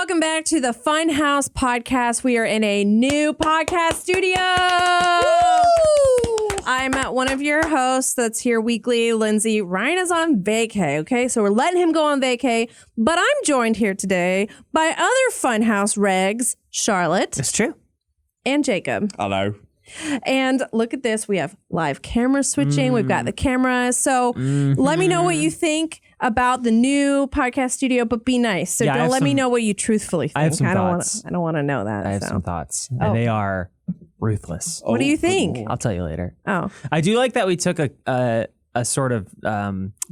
welcome back to the Funhaus Podcast. We are in a new podcast studio. Woo! I'm one of your hosts that's here weekly, Lindsay. Ryan is on vacay, okay? So we're letting him go on vacay. But I'm joined here today by other Funhaus regs, Charlotte. It's true. And Jacob. Hello. And look at this. We have live camera switching. We've got the camera. So let me know what you think about the new podcast studio, but be nice. So don't let me know what you truthfully think. I have some thoughts. I don't want to know that. I have some thoughts. And they are ruthless. What do you think? I'll tell you later. Oh. I do like that we took a sort of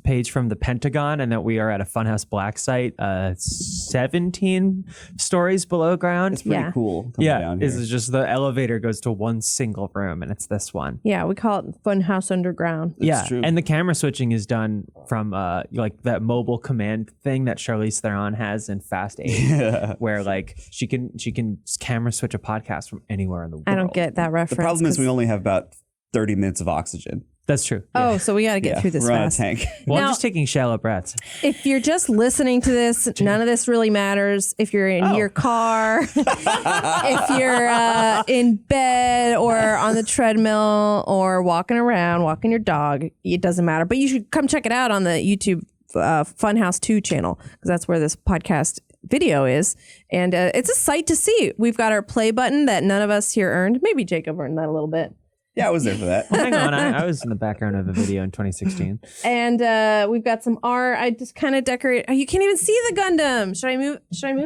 page from the Pentagon and that we are at a Funhaus Black site 17 stories below ground. It's pretty cool. Down here. It's just the elevator goes to one single room and it's this one. Yeah, we call it Funhaus Underground. That's true. And the camera switching is done from like that mobile command thing that Charlize Theron has in Fast 8 where like she can camera switch a podcast from anywhere in the world. I don't get that reference. The problem is we only have about 30 minutes of oxygen. That's true. Oh, so we got to get through this we're fast. on a tank. Well, Now, I'm just taking shallow breaths. If you're just listening to this, none of this really matters. If you're in your car, if you're in bed or on the treadmill or walking around, walking your dog, it doesn't matter. But you should come check it out on the YouTube Funhaus 2 channel because that's where this podcast video is. And it's a sight to see. We've got our play button that none of us here earned. Maybe Jacob earned that a little bit. Yeah, I was there for that. Hang on, I was in the background of a video in 2016. And we've got some art. I just kind of decorate. Oh, you can't even see the Gundam. Should I move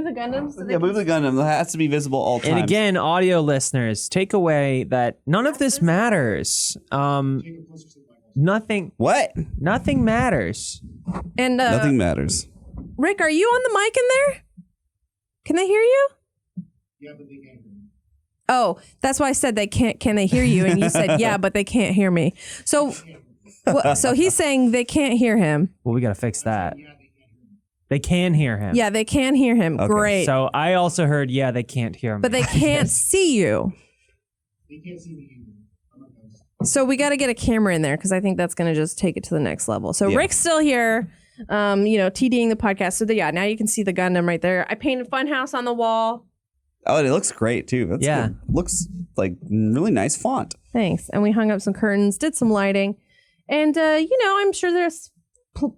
the Gundam? So Yeah, move the Gundam. It has to be visible all the time. And again, audio listeners, take away that none of this matters. Nothing. What? Nothing matters. And Nothing matters. Rick, are you on the mic in there? Can they hear you? Yeah, but they can't hear me. Oh, that's why I said they can't. Can they hear you? And you said, yeah, but they can't hear me. So, so he's saying they can't hear him. Well, we got to fix that. They can hear him. Yeah, they can hear him. Okay. Great. So I also heard, they can't hear me. But they can't see you. They can't see me either. I'm not gonna see. So we got to get a camera in there because I think that's going to just take it to the next level. So Rick's still here, TDing the podcast. So now you can see the Gundam right there. I painted Funhaus on the wall. Oh, and it looks great, too. That's good. Looks like really nice font. Thanks. And we hung up some curtains, did some lighting. And, I'm sure this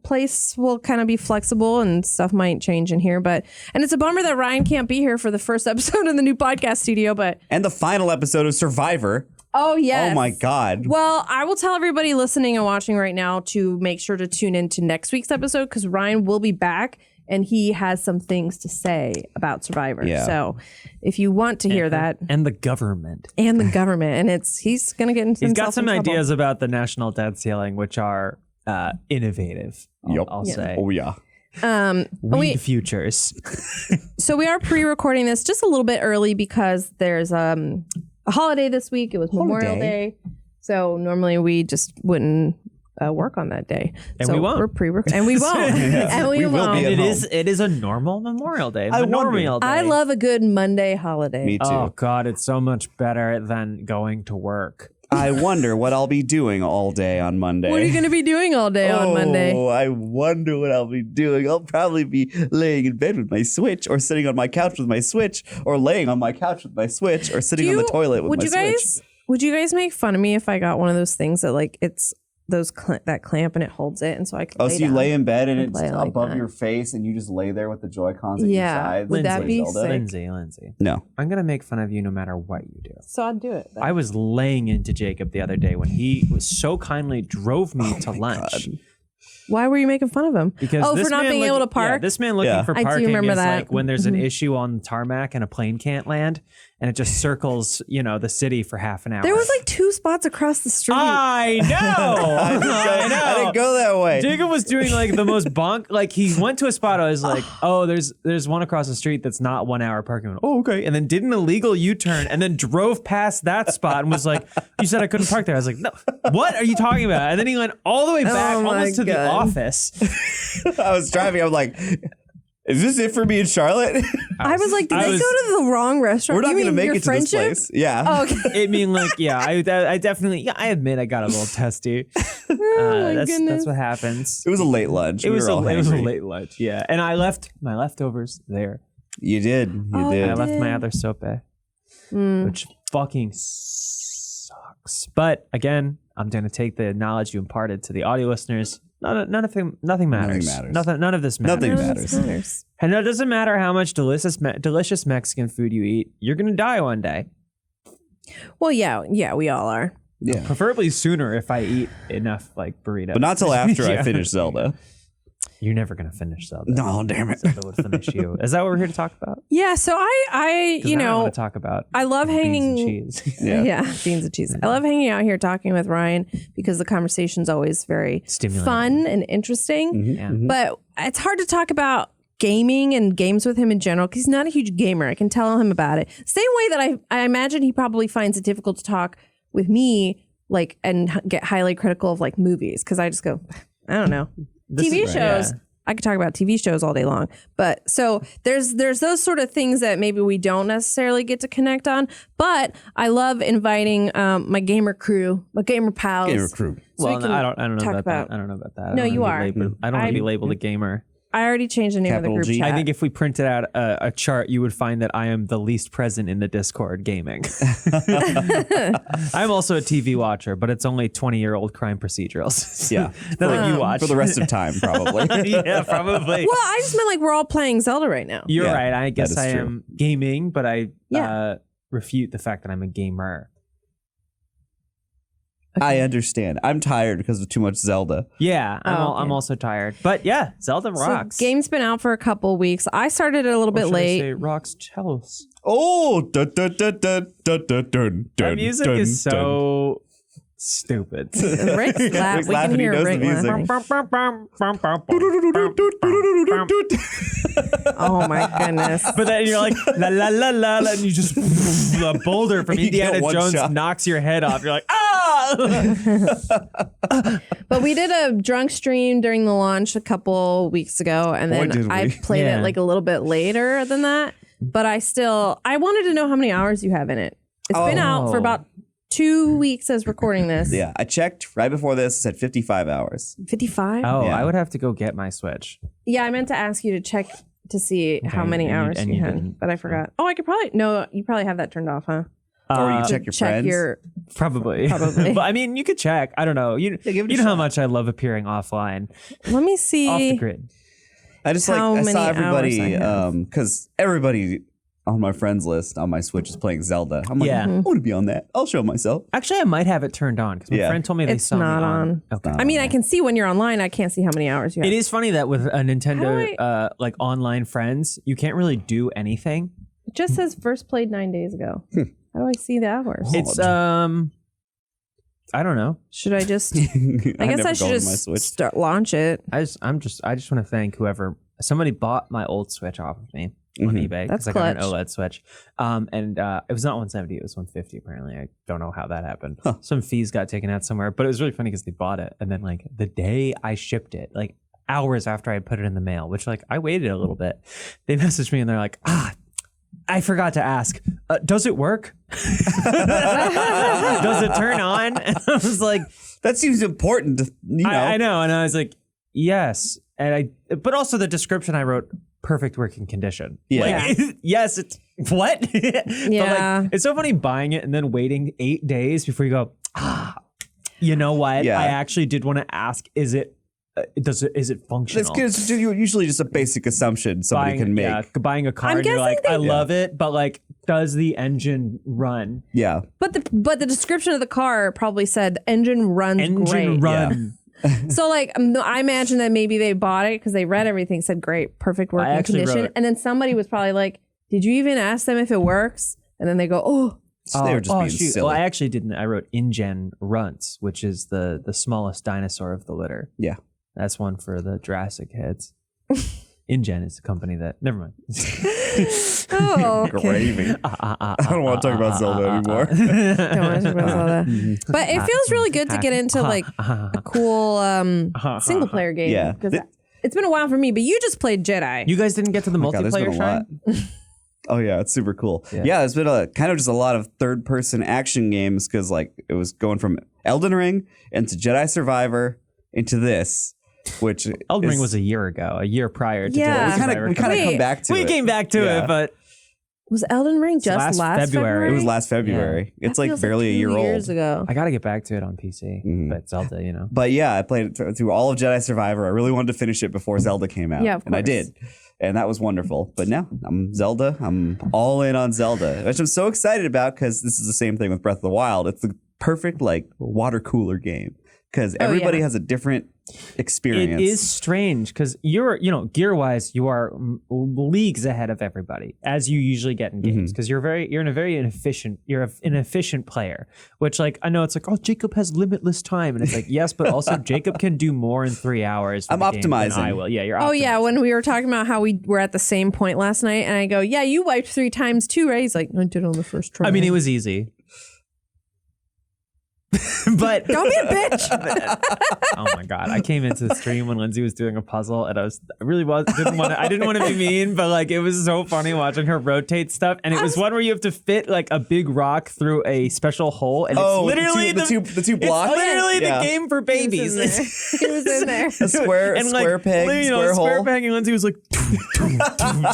place will kind of be flexible and stuff might change in here. And it's a bummer that Ryan can't be here for the first episode of the new podcast studio. And the final episode of Survivor. Oh, yes. Oh, my God. Well, I will tell everybody listening and watching right now to make sure to tune in to next week's episode because Ryan will be back. And he has some things to say about Survivor. Yeah. So if you want to hear that. And the government. And he's going to get into He's got some ideas about the national debt ceiling, which are innovative, I'll say. Oh, yeah. Weed futures. So we are pre-recording this just a little bit early because there's a holiday this week. It was Memorial Day. So normally we just wouldn't work on that day. And so we won't. We're pre-recording. And we won't. And we won't. And it is a normal Memorial Day. Memorial Day. I love a good Monday holiday. Me too. Oh, God, it's so much better than going to work. I wonder what I'll be doing all day on Monday. What are you going to be doing all day on Monday? Oh, I wonder what I'll be doing. I'll probably be laying in bed with my Switch or sitting on my couch with my Switch or laying on my couch with my Switch or sitting on the toilet with my Switch. Would you guys make fun of me if I got one of those things that like it's that clamp and it holds it and so I can so you lay in bed and it's like above that. your face and you just lay there with the Joy-Cons at your sides? Would that be Zelda? sick? Lindsay. No. I'm going to make fun of you no matter what you do. So I'd do it. I was laying into Jacob the other day when he was so kindly drove me to lunch. God. Why were you making fun of him? Because for not being able to park? Yeah, this man looking for I do parking remember is that. like when there's an issue on the tarmac and a plane can't land and it just circles, the city for half an hour. There was like 2 spots across the street. I know. I didn't go that way. Jacob was doing like the most bonk. Like he went to a spot. I was like, oh, there's one across the street that's not 1 hour parking. I went, oh, okay. And then did an illegal U-turn and then drove past that spot and was like, you said I couldn't park there. I was like, no, what are you talking about? And then he went all the way back almost to the office. I was driving. I'm like, is this it for me in Charlotte? I was like, did they go to the wrong restaurant? We're not going to make your it to friendship? this place. Yeah. Oh, okay. I mean, like, I definitely, I admit I got a little testy. That's what happens. It was a late lunch. It was a hangry. late lunch, yeah. And I left my leftovers there. You did. You did. I left my other sope, which fucking sucks. But again, I'm going to take the knowledge you imparted to the audio listeners. Nothing matters. Nothing matters. None of this matters. Nothing matters. And it doesn't matter how much delicious Mexican food you eat. You're going to die one day. Well, yeah, we all are. Yeah. Preferably sooner if I eat enough like burritos. But not till after I finish Zelda. You're never going to finish Zelda. No, damn it. Zelda would finish you. Is that what we're here to talk about? Yeah, so I want to talk about I love hanging beans and cheese. Yeah, beans and cheese. I love hanging out here talking with Ryan because the conversation's always very Stimulating. fun and interesting. Yeah. But it's hard to talk about gaming and games with him in general because he's not a huge gamer. I can tell him about it. Same way that I imagine he probably finds it difficult to talk with me like and get highly critical of like movies because I just go, I don't know. TV shows. Yeah. I could talk about TV shows all day long, but so there's those sort of things that maybe we don't necessarily get to connect on. But I love inviting my gamer crew, my gamer pals. Gamer crew. So well, I don't know about that. I don't know about that. No, you are. I don't want to be labeled a gamer. I already changed the name Capital of the group G. chat. I think if we printed out a chart, you would find that I am the least present in the Discord gaming. I'm also a TV watcher, but it's only 20-year-old crime procedurals. Yeah. That you watch. For the rest of time, probably. Yeah, probably. Well, I just meant like we're all playing Zelda right now. You're Yeah, right. I guess I true. am gaming, but I refute the fact that I'm a gamer. I understand. I'm tired because of too much Zelda. Yeah, I'm also tired. But yeah, Zelda So rocks. game's been out for a couple weeks. I started it a little bit late. Say rocks cellos. Oh, dun, dun, dun, dun, dun, dun, dun, That music dun, is dun. so stupid. Rick's laugh. Rick's We laughing, can he hear knows the Rick music. laughing. Oh my goodness. But then you're like la la la la, la and you just a boulder from You get Indiana one Jones shot. knocks your head off. You're like ah. But we did a drunk stream during the launch a couple weeks ago, and Boy, then did I we. played it like a little bit later than that. But I wanted to know how many hours you have in it. It's been out for about 2 weeks as recording this. Yeah, I checked right before this. It said 55 hours. 55? Oh, Yeah. I would have to go get my Switch. Yeah, I meant to ask you to check to see how many hours and you you had, didn't. but I forgot. Oh, I could probably, no, you probably have that turned off, huh? Or you check your friends. Probably. Probably. But I mean, you could check. I don't know. You give it a know how shot. much I love appearing offline, Let me see. off the grid. I just How I saw many hours everybody, I have. because everybody on my friends list on my Switch is playing Zelda. I'm like, Yeah. I want to be on that. I'll show myself. Actually, I might have it turned on because my Yeah. friend told me they It's saw not me on. Okay. I mean, I can see when you're online. I can't see how many hours you have. It is funny that with a How Nintendo do like online friends, you can't really do anything. It just says first played 9 days ago. How do I see the hours? It's I don't know. Should I just? I guess never I should go to my just Switch. launch it. I just want to thank whoever somebody bought my old Switch off of me on eBay That's because I got an clutch. OLED Switch. And it was not 170, it was 150 apparently. I don't know how that happened. Some fees got taken out somewhere, but it was really funny because they bought it and then like the day I shipped it, like hours after I put it in the mail, which like I waited a little bit. They messaged me and they're like, I forgot to ask, does it work? Does it turn on? And I was like, That seems important. You know. I know. And I was like, yes. And but also the description I wrote, perfect working condition. Yeah. Like, yes, it's what? Yeah. But like, it's so funny buying it and then waiting 8 days before you go, you know what? Yeah. I actually did want to ask, is it functional? It's usually just a basic assumption somebody can make. Yeah, buying a car I'm and you're like, guessing I love it, but like, does the engine run? Yeah. But the description of the car probably said engine runs Engine great. run. So like I imagine that maybe they bought it because they read everything, said great, perfect working actually condition, wrote- and then somebody was probably like, "Did you even ask them if it works?" And then they go, "Oh, So they were just being silly. Well, I actually didn't. I wrote InGen Runts, which is the smallest dinosaur of the litter. Yeah. That's one for the Jurassic heads. InGen is the company that. Never mind. oh, okay." Gravy. I don't want to talk about Zelda anymore. Don't wanna talk about Zelda. But it feels really good to get into like a cool single player game. Yeah. because it's been a while for me. But you just played Jedi. You guys didn't get to the God, there's been multiplayer a lot. shrine? Oh yeah, it's super cool. Yeah, there's been a kind of just a lot of third-person action games because like it was going from Elden Ring into Jedi Survivor into this. which Elden Ring was a year ago, a year prior to Yeah. we kind of come back to it. We came back to it, but Was Elden Ring just last February? It was last February. Yeah. It's like barely a year old. 2 years ago. I got to get back to it on PC. But Zelda, you know. But yeah, I played it through all of Jedi Survivor. I really wanted to finish it before Zelda came out. Yeah, of and I course. did. And that was wonderful. But now I'm Zelda. I'm all in on Zelda, which I'm so excited about because this is the same thing with Breath of the Wild. It's the perfect like water cooler game because everybody has a different experience. It is strange because you're, gear wise, you are leagues ahead of everybody as you usually get in games because you're an efficient player, which like, I know it's like, oh, Jacob has limitless time. And it's like, yes, but also Jacob can do more in 3 hours. I'm optimizing. I will. Yeah. You're Oh optimizing. yeah, when we were talking about how we were at the same point last night, and I go, "Yeah, you wiped 3 times too, right?" He's like, "I did it on the first try." I mean, it was easy. But don't be a bitch. Oh my god! I came into the stream when Lindsay was doing a puzzle, and I didn't want to be mean, but like it was so funny watching her rotate stuff, and it was one where you have to fit like a big rock through a special hole, and it's literally the two blocks. It's literally the game for babies. He was in there. A square peg, square hole. Square peg, and Lindsay was like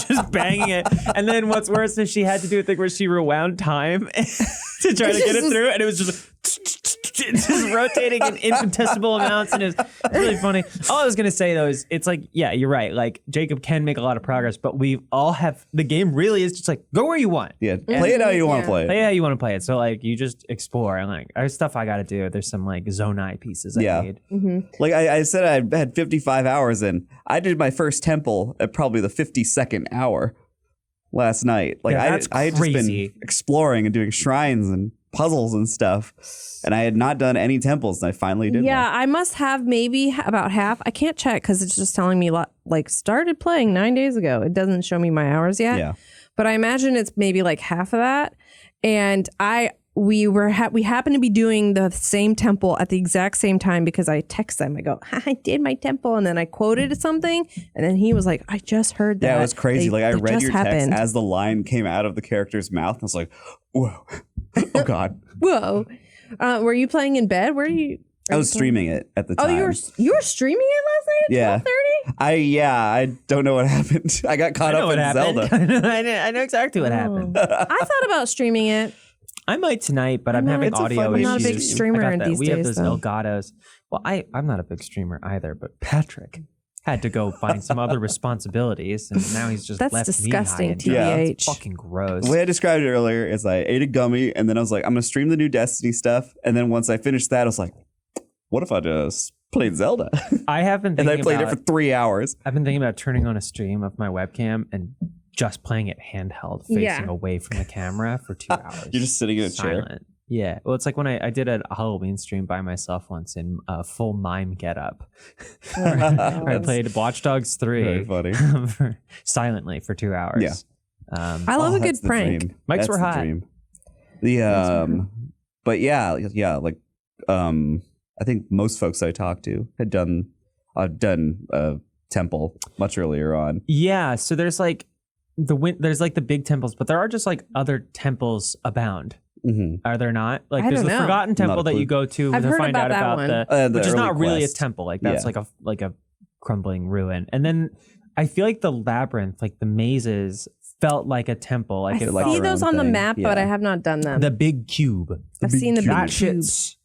just banging it, and then what's worse is she had to do a thing where she rewound time to try to get it through, and it was just rotating in infinitesimal amounts, and it's really funny. All I was gonna say though is it's like, yeah, you're right. Like Jacob can make a lot of progress, but we all have the game really is just like go where you want. Yeah, play it how you want to play it. Play it how you want to play it. So like you just explore and like there's stuff I gotta do. There's some like Zonai pieces I need. Like I said, I had 55 hours in. I did my first temple at probably the 52nd hour last night. Like that's I had just been exploring and doing shrines and puzzles and stuff, and I had not done any temples, and I finally did. Yeah, one. I must have maybe about half. I can't check because it's just telling me like started playing 9 days ago. It doesn't show me my hours yet. Yeah, but I imagine it's maybe like half of that. And we happened to be doing the same temple at the exact same time because I text them. I go, I did my temple, and then I quoted something, and then he was like, I just heard that. Yeah, it was crazy. I read your happened. text as the line came out of the character's mouth. And I was like, whoa, oh god, whoa. Were you playing in bed? Where are you? I was streaming it at the time. Oh, you were streaming it last night at 12:30? I don't know what happened. I got caught up in Zelda. I know exactly what happened. I thought about streaming it. I might tonight, but I'm having audio issues. I'm not a big streamer these days. We have those Elgatos. Well, I'm not a big streamer either, but Patrick had to go find some other responsibilities, and now he's just left disgusting, me high and it's fucking gross. The way I described it earlier is I ate a gummy, and then I was like, I'm going to stream the new Destiny stuff. And then once I finished that, I was like, what if I just played Zelda? I have been thinking and I played it for 3 hours. I've been thinking about turning on a stream of my webcam and just playing it handheld, facing away from the camera for 2 hours. You're just sitting in a chair. Yeah. Well, it's like when I did a Halloween stream by myself once in full mime getup. Where I played Watch Dogs 3 Very funny. silently for 2 hours. Yeah. I love a good prank. Mics were hot. But yeah, like I think most folks I talked to had done temple much earlier on. Yeah. So there's like there's like the big temples, but there are just like other temples abound. Are there not? Like there's the Forgotten Temple that you go to I've to heard find out about about that which is not really a quest. temple. Like that's like a crumbling ruin. And then I feel like the labyrinth, like the mazes, felt like a temple. Like I it see those on the map, but I have not done them. The big cube. I've seen the big That cube. shit's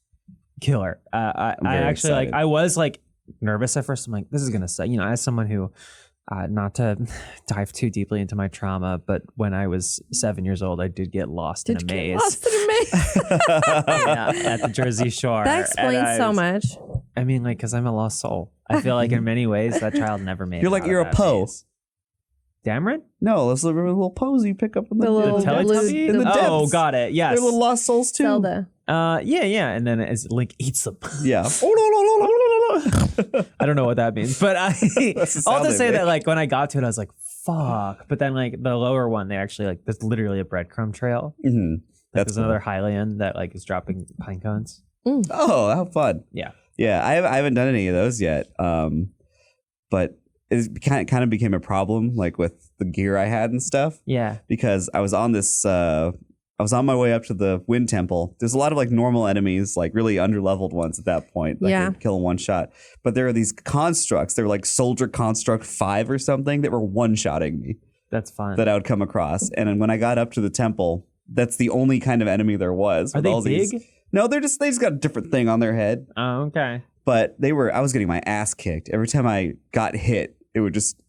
killer. I actually excited. I was like nervous at first. I'm like, this is gonna suck. As someone who. Not to dive too deeply into my trauma, but when I was 7 years old, I did get lost in a maze. At the Jersey Shore. That explains so much. I mean, like, because I'm a lost soul. I feel like in many ways that child never made it. You're a Poe. Dameron? No, those little Poes you pick up in the Teletubby? in the depths. Oh, got it. Yes. They're little lost souls too. Zelda. Yeah. And then as Link eats them. Yeah. I don't know what that means, but I'll just say make. that like when I got to it, I was like, fuck. But then like the lower one, they actually like, there's literally a breadcrumb trail. Mm-hmm. There's another Hylian that like is dropping pine cones. Oh, how fun. Yeah. Yeah. I haven't done any of those yet. But it kind of became a problem like with the gear I had and stuff. Yeah. Because I was on this I was on my way up to the Wind Temple. There's a lot of like normal enemies, like really underleveled ones at that point. Like Yeah. could kill in one shot. But there are these constructs. They were like Soldier Construct 5 or something that were one-shotting me That's fun. that I would come across. And then when I got up to the temple, that's the only kind of enemy there was. Are with they all big? These, no, they just got a different thing on their head. Oh, okay. But I was getting my ass kicked. Every time I got hit, it would just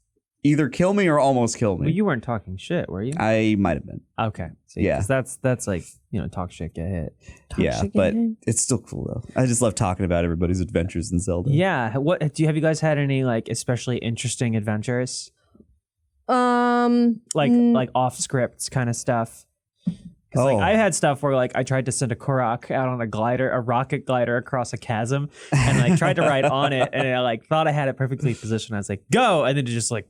either kill me or almost kill me. Well, you weren't talking shit, were you? I might have been. Okay. See, Yeah. 'cause that's like, talk shit, get hit. Yeah, but it's still cool though. I just love talking about everybody's adventures in Zelda. Yeah. Have you guys had any like especially interesting adventures? Like off script kind of stuff? 'Cause, like, I had stuff where like I tried to send a Korok out on a rocket glider across a chasm, and like tried to ride on it, and I like thought I had it perfectly positioned. I was like, go, and then it just like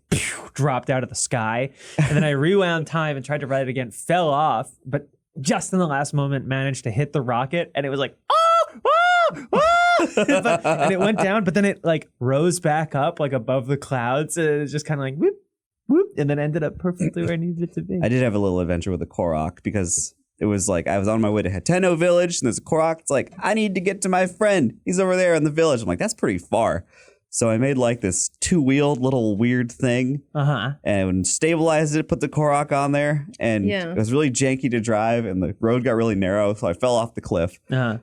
dropped out of the sky, and then I rewound time and tried to ride it again, fell off, but just in the last moment managed to hit the rocket, and it was like, and it went down, but then it like rose back up like above the clouds, and it was just kind of like whoop, whoop, and then ended up perfectly where I needed it to be. I did have a little adventure with a Korok because it was like I was on my way to Hateno village and there's a Korok. It's like, I need to get to my friend. He's over there in the village. I'm like, that's pretty far. So I made like this 2-wheeled little weird thing and stabilized it, put the Korok on there, and it was really janky to drive and the road got really narrow. So I fell off the cliff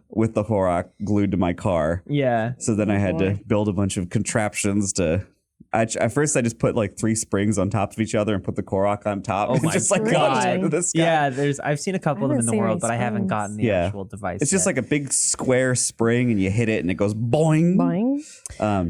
with the Korok glued to my car. Yeah. So then I had to build a bunch of contraptions to... At first, I just put like 3 springs on top of each other and put the Korok on top. Oh and my just like God. launched into the sky. Yeah, I've seen a couple of them in the world, but I haven't gotten the actual device. It's just like a big square spring, and you hit it, and it goes boing. Boing.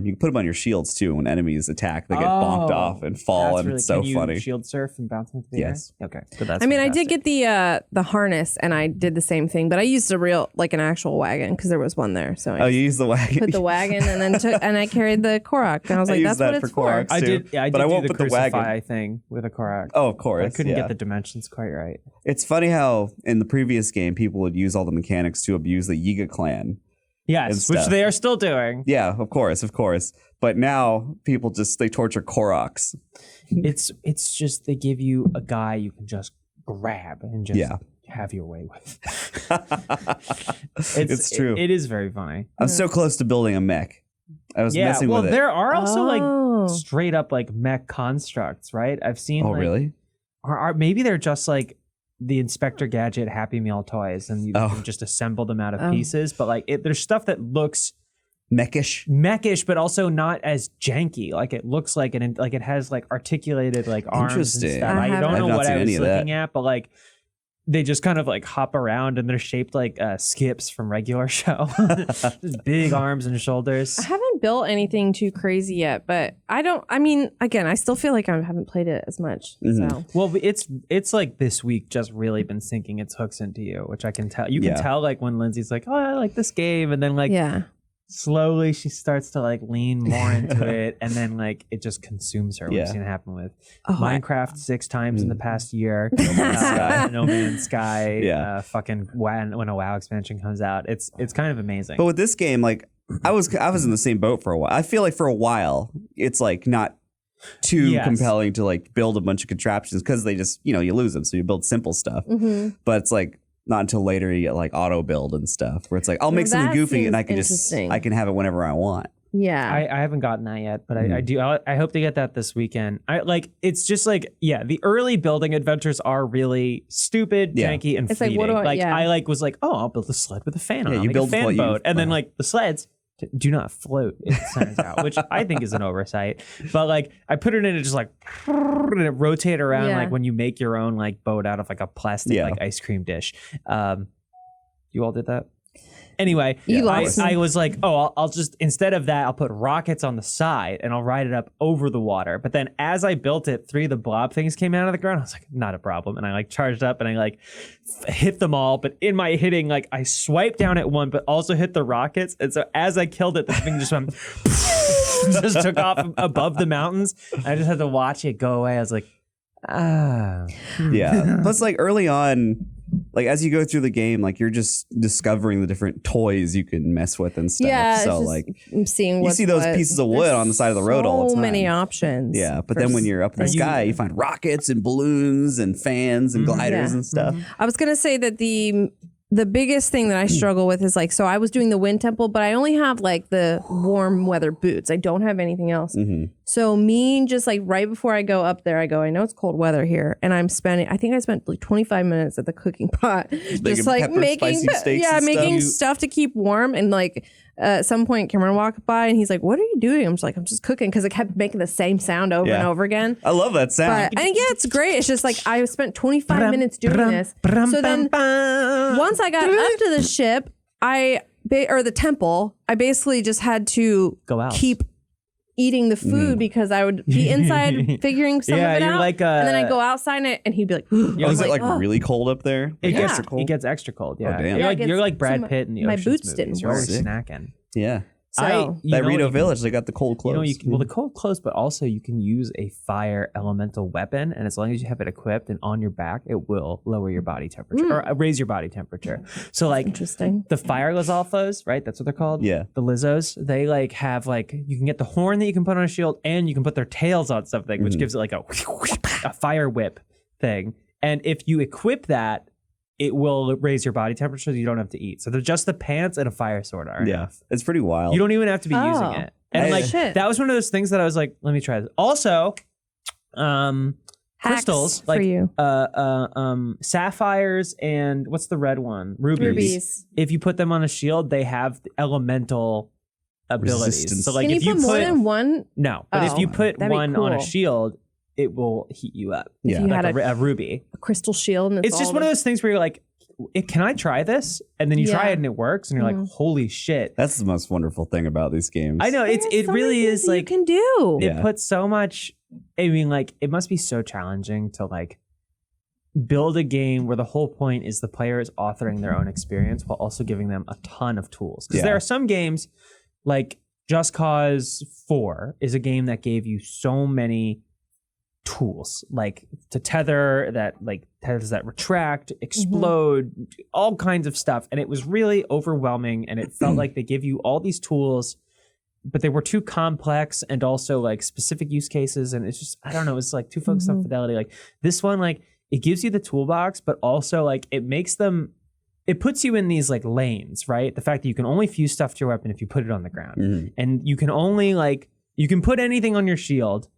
You can put them on your shields too. When enemies attack, they get bonked off and fall, and it's so can you funny. Shield surf and bounce into the Yes. air? Okay, so that's. I mean, I did get the harness, and I did the same thing, but I used an actual wagon because there was one there. So I you used the wagon. put the wagon, and then I carried the Korok, and I was like, used that's what that it's for Korok, for. I too. did. Yeah, I But did I won't do the put the wagon. crucify thing with a Korok. Oh, of course. I couldn't yeah. get the dimensions quite right. It's funny how in the previous game people would use all the mechanics to abuse the Yiga clan. Yes, and which stuff. they are still doing. Yeah, of course. But now people they torture Koroks. It's just they give you a guy you can just grab and just have your way with. It's true. It is very funny. I'm so close to building a mech. I was messing with it. There are also like straight up like mech constructs, right? I've seen. Oh, like, really? Or maybe they're just like the Inspector Gadget Happy Meal toys, and you can just assemble them out of pieces. But like, there's stuff that looks mechish, but also not as janky. Like it looks like it has like articulated like arms and stuff. I don't know what I was looking at, but like. They just kind of like hop around and they're shaped like skips from regular show. Just big arms and shoulders. I haven't built anything too crazy yet, but I still feel like I haven't played it as much. Mm-hmm. So Well, it's like this week just really been sinking its hooks into you, which I can tell. You can tell like when Lindsay's like, oh, I like this game. And then like slowly she starts to like lean more into it. And then like it just consumes her. We've seen it happen with Minecraft 6 times in the past year. No Man's Sky. Fucking when a WoW expansion comes out. It's kind of amazing. But with this game, like I was in the same boat for a while. I feel like for a while it's like not too compelling to like build a bunch of contraptions because they just you lose them. So you build simple stuff. Mm-hmm. But it's like not until later you get like auto build and stuff where it's like I'll make something goofy and I can have it whenever I want. Yeah, I haven't gotten that yet, but I do. I hope to get that this weekend. It's just like the early building adventures are really stupid, janky, and fleeting. I was like, oh, I'll build a sled with a fan on it. You build a fan boat, and then like the sleds do not float. It turns out, which I think is an oversight. But like I put it in, it just like and it rotate around like when you make your own like boat out of like a plastic like ice cream dish. You all did that. Anyway, I was like, oh, I'll just, instead of that, I'll put rockets on the side and I'll ride it up over the water. But then as I built it, 3 of the blob things came out of the ground. I was like, not a problem. And I like charged up and I like hit them all. But in my hitting, like I swiped down at one, but also hit the rockets. And so as I killed it, the thing just went, just took off above the mountains. I just had to watch it go away. I was like, Yeah. Plus like early on, like as you go through the game, like you're just discovering the different toys you can mess with and stuff. Yeah, so it's like I'm seeing you see those pieces of wood on the side of the road all the time. So many options. Yeah, but then when you're up in the sky, you find rockets and balloons and fans and gliders and stuff. I was gonna say that the biggest thing that I struggle with is like, so I was doing the wind temple, but I only have like the warm weather boots. I don't have anything else. So me just like right before I go up there, I know it's cold weather here, and I think I spent like 25 minutes at the cooking pot, just like making stuff to keep warm. And like at some point Cameron walked by and he's like, "What are you doing?" I'm just like, "I'm just cooking," because it kept making the same sound over and over again. I love that sound. But, and yeah, it's great. It's just like I spent 25 minutes doing this. So then once I got up to the ship, or the temple, I basically just had to go out, keep eating the food because I would be inside figuring some of it out. Like, and then I go outside and he'd be like, is it like really cold up there? It gets extra cold. Yeah. Oh, damn. You're like Brad Pitt in the my Ocean's boots movies. didn't You're work. always snacking. Yeah. So that Rito Village, they got the cold clothes. Well, the cold clothes, but also you can use a fire elemental weapon, and as long as you have it equipped and on your back, it will lower your body temperature or raise your body temperature. So like interesting. The fire Lizalfos, right? That's what they're called. Yeah. The Lizzos, they like have like, you can get the horn that you can put on a shield, and you can put their tails on something, which gives it like a fire whip thing. And if you equip that, it will raise your body temperature so you don't have to eat. So they're just the pants and a fire sword are enough. It's pretty wild. You don't even have to be using it. And that was one of those things that I was like, let me try this. Also, crystals for like you. Sapphires and what's the red one? Rubies. If you put them on a shield, they have elemental abilities. Resistance. So like Can if you put more than one? No, but if you put one on a cool. shield, it will heat you up. If you like had a ruby. a crystal shield. And It's just one of those things where you're like, can I try this? And then you try it and it works, and you're like, holy shit. That's the most wonderful thing about these games. I know, it really is like, you can do. It puts so much, I mean, like, it must be so challenging to like build a game where the whole point is the player is authoring their own experience while also giving them a ton of tools. Because there are some games, like Just Cause 4 is a game that gave you so many tools, like to tether that, like tethers that retract, explode, all kinds of stuff. And it was really overwhelming, and it felt like they give you all these tools, but they were too complex and also like specific use cases. And it's just, I don't know, it's like too focused on fidelity. Like this one, like it gives you the toolbox, but also like it makes them, it puts you in these like lanes, right? The fact that you can only fuse stuff to your weapon if you put it on the ground, and you can only like, you can put anything on your shield,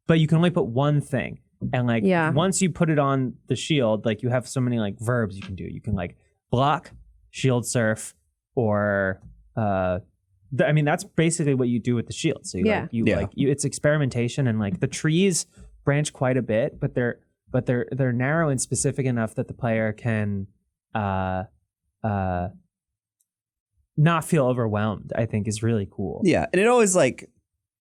but you can only put one thing. And like once you put it on the shield, like you have so many like verbs you can do. You can like block, shield surf, or I mean that's basically what you do with the shield. So it's experimentation, and like the trees branch quite a bit, but they're narrow and specific enough that the player can not feel overwhelmed, I think is really cool. Yeah, and it always like,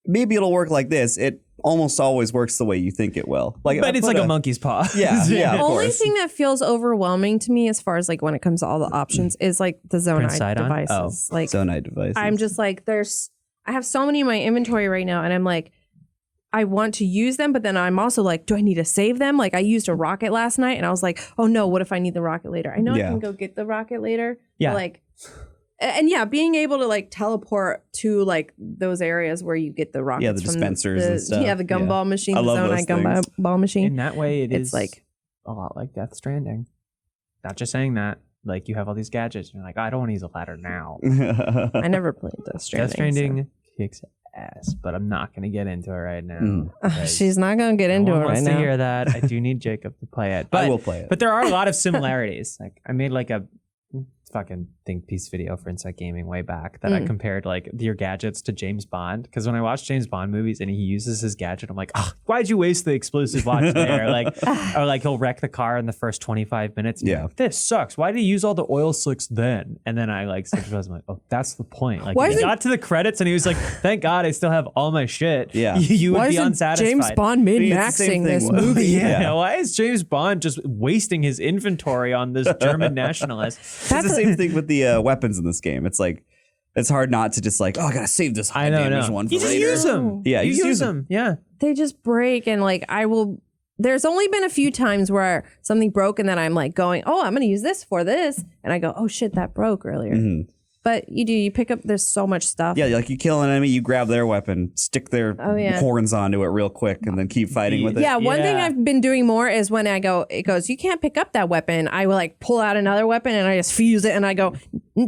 maybe it'll work like this. It almost always works the way you think it will. Like, but it's like a monkey's paw. Yeah, The only course. thing that feels overwhelming to me as far as like when it comes to all the options is like the Zonite devices. Like Zonite devices. I'm just like, I have so many in my inventory right now, and I'm like, I want to use them, but then I'm also like, do I need to save them? Like I used a rocket last night, and I was like, oh no, what if I need the rocket later? I know I can go get the rocket later. Yeah. But like, and being able to like teleport to like those areas where you get the rockets. Yeah, the dispensers and stuff. Yeah, the gumball machine, I the love Zonite those gumball machine. In that way, it's like a lot like Death Stranding. Not just saying that. Like you have all these gadgets, and you're like, I don't want to use a ladder now. I never played Death Stranding. Death Stranding kicks ass, but I'm not going to get into it right now. She's not going to get into it right now. Wants to hear that. I do need Jacob to play it. But, I will play it. But there are a lot of similarities. Like I made like a fucking think piece video for Insight Gaming way back that I compared like your gadgets to James Bond, because when I watch James Bond movies and he uses his gadget, I'm like, why'd you waste the explosive watch there? Like, or like he'll wreck the car in the first 25 minutes. Yeah, like, this sucks. Why did he use all the oil slicks then? And then I like I'm like, oh, that's the point. Like he got to the credits and he was like, thank God I still have all my shit. Yeah, you would be unsatisfied. James Bond min-maxing this movie? Yeah. Why is James Bond just wasting his inventory on this German nationalist? That's the same thing with the weapons in this game. It's like, it's hard not to just like, I gotta save this high damage one for you just later. use them. Yeah, you use them. Yeah, they just break, and like there's only been a few times where something broke and then I'm like going, oh, I'm going to use this for this. And I go, oh shit, that broke earlier. Mm-hmm. But you pick up, there's so much stuff. Yeah, like you kill an enemy, you grab their weapon, stick their horns onto it real quick, and then keep fighting with it. Yeah, one thing I've been doing more is when it goes, you can't pick up that weapon. I will like pull out another weapon and I just fuse it and I go,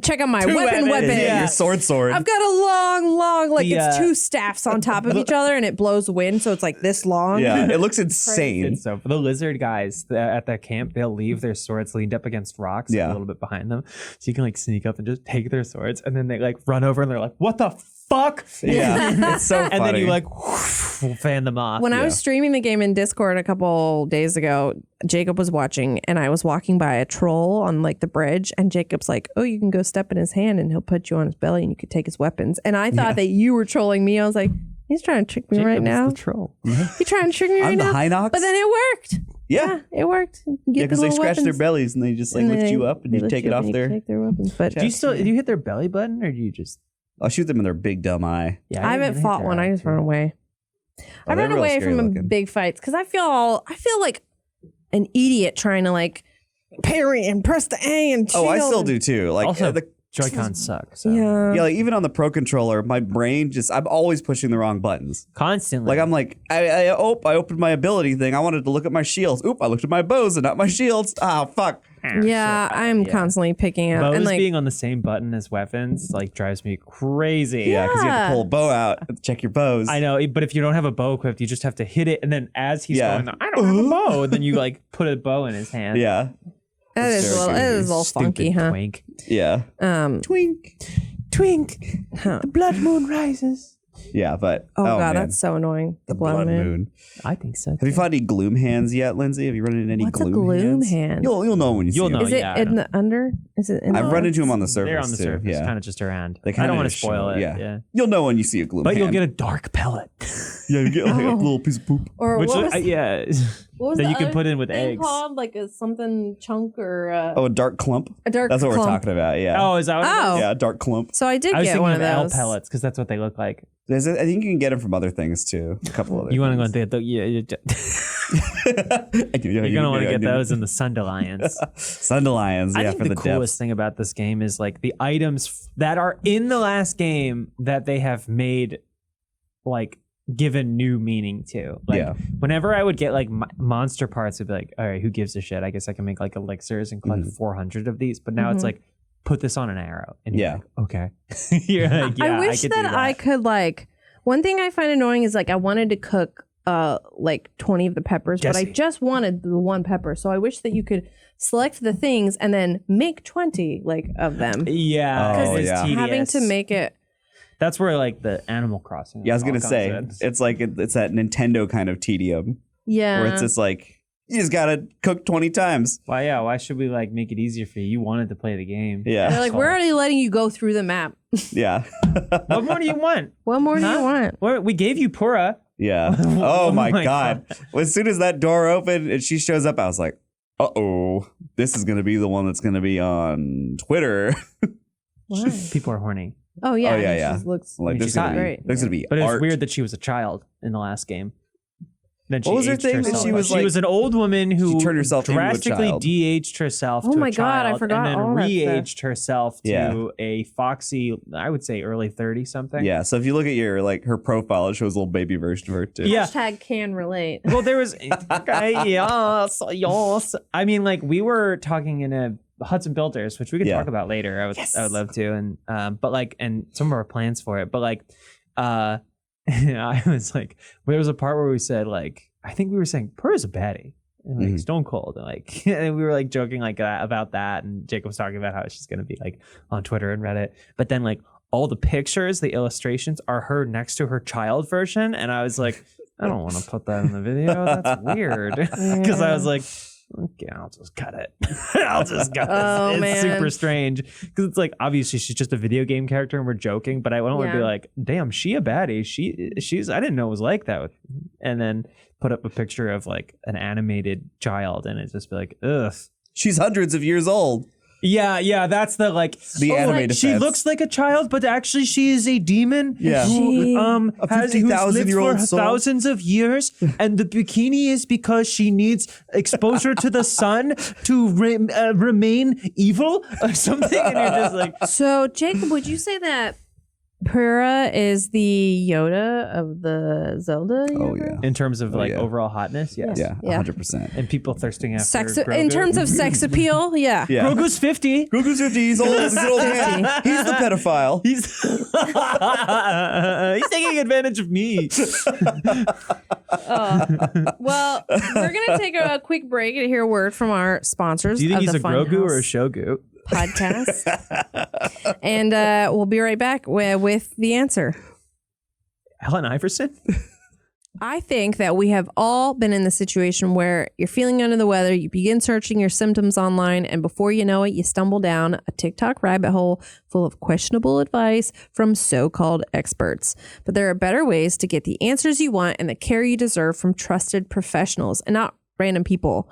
check out my weapon. Yeah, your sword. I've got a long, like it's two staffs on top of each other and it blows wind, so it's like this long. Yeah, it looks insane. So for the lizard guys at that camp, they'll leave their swords leaned up against rocks a little bit behind them. So you can like sneak up and just take their swords and then they like run over and they're like, what the fuck? Yeah, it's so funny. And then you like fan them off. When I was streaming the game in Discord a couple days ago, Jacob was watching and I was walking by a troll on like the bridge and Jacob's like, oh, you can go step in his hand and he'll put you on his belly and you could take his weapons. And I thought that you were trolling me. I was like, he's trying to trick me right now. The troll. He's trying to trick me right now. I'm the Hinox. But then it worked. Yeah, it worked. Yeah, because they scratch their bellies and they just like lift you up and you take it off their. Take their weapons. But do you hit their belly button or do you just? I'll shoot them in their big dumb eye. Yeah, I haven't fought one. I just run away. I run away from big fights because I feel like an idiot trying to like parry and press the A and shield. Oh, I still do too. Like also, the Joy-Cons suck. So. Yeah, like even on the Pro Controller, my brain I'm always pushing the wrong buttons. Constantly. Like I'm like, I opened my ability thing. I wanted to look at my shields. Oop, I looked at my bows and not my shields. Ah, fuck. Yeah, I'm constantly picking up. Bows and like, being on the same button as weapons like drives me crazy. Yeah, because you have to pull a bow out and check your bows. I know, but if you don't have a bow equipped, you just have to hit it, and then as he's going, I don't have a bow, and then you like put a bow in his hand. Yeah. It is a little funky, huh? Twink. Yeah. Twink. The blood moon rises. Yeah, but oh god, man. that's so annoying. The blood moon. I think so. Have you fought any gloom hands yet, Lindsay? Have you run into any What's gloom, a gloom hands? hand? You'll know when you see them. Is it in the under? Is it? I've run into them on the surface. They're on the surface, Yeah, kind of just around. They I don't want to spoil it. Yeah. You'll know when you see a gloom but hand. you'll get a dark pellet. Yeah, you get like a little piece of poop. Or Which what was, what was that you can put in with eggs. Called? Like a something chunk or a dark clump. A dark. That's what clump. we're talking about. Yeah. Oh, is that what it is? Yeah, a dark clump. So I did I was get thinking one of of L those pellets because that's what they look like. I think you can get them from other things too. A couple other. You want to go things. and you're gonna want to get those in the Sundelions. Sundelions. I Yeah, think for the the coolest depths. thing about this game is like the items that are in the last game that they have made like given new meaning to. Like whenever I would get like monster parts, I'd be like, all right, who gives a shit? I guess I can make like elixirs and collect 400 of these. But now it's like, put this on an arrow. And you're like, okay. You're like, I wish that I could like. One thing I find annoying is like I wanted to cook like 20 of the peppers, but I just wanted the one pepper. So I wish that you could select the things and then make 20 like of them. Yeah, yeah. Having to make it. That's where like the Animal Crossing. Yeah, I was gonna say it's like it's that Nintendo kind of tedium. Yeah, where it's just like you just gotta cook 20 times. Why should we like make it easier for you? You wanted to play the game. Yeah, they're like, we're already letting you go through the map. Yeah. What more do you want? What more do you want? We gave you Pura. Yeah. Oh my god. As soon as that door opened and she shows up, I was like, uh-oh, this is gonna be the one that's gonna be on Twitter. Why? People are horny. Oh yeah. Oh yeah. Just looks like she's great. There's gonna be But it was art. weird that she was a child in the last game. Then she What was her aged thing that herself. she was She like- was an old woman who She turned herself into a drastically child. de-aged herself Oh to my a God, I child forgot and then all that stuff. re-aged herself Yeah. to a foxy, I would say early 30 something. Yeah, so if you look at your like her profile, it shows a little baby version of her too. Yeah. Hashtag can relate. Well, there was yes. I mean, like we were talking in a Hudson Builders, which we could talk about later. I would love to, and but like, and some of our plans for it. But like, I was like, there was a part where we said like, I think we were saying Purr's a baddie. And like Stone Cold, and like and we were like joking like that about that, and Jacob was talking about how she's gonna be like on Twitter and Reddit, but then like all the pictures, the illustrations are her next to her child version, and I was like, I don't want to put that in the video. That's weird, because I was like, okay, I'll just cut it. I'll just cut it. It's super strange because it's like obviously she's just a video game character and we're joking, but I don't want to be like, damn, she a baddie. She's I didn't know it was like that. And then put up a picture of like an animated child and it's just be like, ugh. She's hundreds of years old. Yeah, that's the The anime she defense. looks like a child, but actually she is a demon Yeah. who A who's 50,000-year-old lived for soul. thousands of years, and the bikini is because she needs exposure to the sun to remain evil or something. And you're just like, So, Jacob, would you say that Pura is the Yoda of the Zelda Oh, universe? yeah. in terms of like yeah. overall hotness, yes. Yeah, Yeah. 100%. And people thirsting after Sex Grogu. in terms of sex appeal, yeah. Yeah. Grogu's 50. Grogu's 50. He's old. He's an old man. He's the pedophile. He's taking advantage of me. Well, we're gonna take a quick break to hear a word from our sponsors. Do you think of he's the a Grogu or a Funhaus Shogu? podcast? And we'll be right back with the answer. Helen Iverson? I think that we have all been in the situation where you're feeling under the weather, you begin searching your symptoms online, and before you know it, you stumble down a TikTok rabbit hole full of questionable advice from so-called experts. But there are better ways to get the answers you want and the care you deserve from trusted professionals and not random people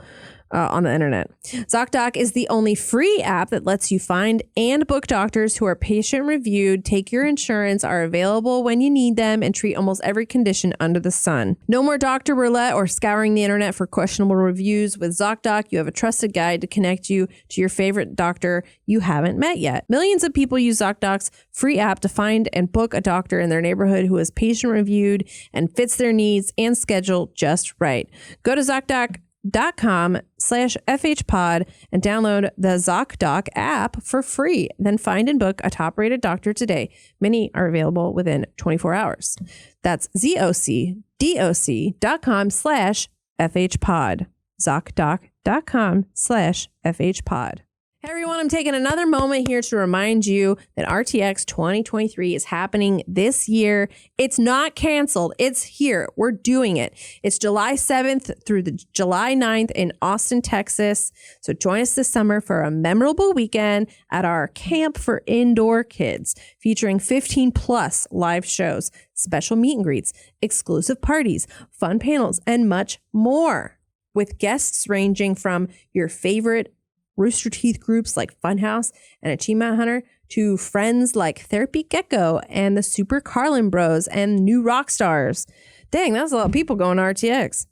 on the internet. ZocDoc is the only free app that lets you find and book doctors who are patient reviewed, take your insurance, are available when you need them, and treat almost every condition under the sun. No more doctor roulette or scouring the internet for questionable reviews. With ZocDoc, you have a trusted guide to connect you to your favorite doctor you haven't met yet. Millions of people use ZocDoc's free app to find and book a doctor in their neighborhood who is patient reviewed and fits their needs and schedule just right. Go to ZocDoc.com/FHpod and download the ZocDoc app for free. Then find and book a top-rated doctor today. Many are available within 24 hours. That's ZocDoc.com/FHpod. ZocDoc.com/FHpod. Hey everyone, I'm taking another moment here to remind you that RTX 2023 is happening this year. It's not canceled. It's here. We're doing it. It's July 7th through the July 9th in Austin, Texas. So join us this summer for a memorable weekend at our Camp for Indoor Kids, featuring 15 plus live shows, special meet and greets, exclusive parties, fun panels, and much more. With guests ranging from your favorite Rooster Teeth groups like Funhaus and Achievement Hunter to friends like Therapy Gecko and the Super Carlin Bros and New Rock Stars. Dang, that's a lot of people going to RTX.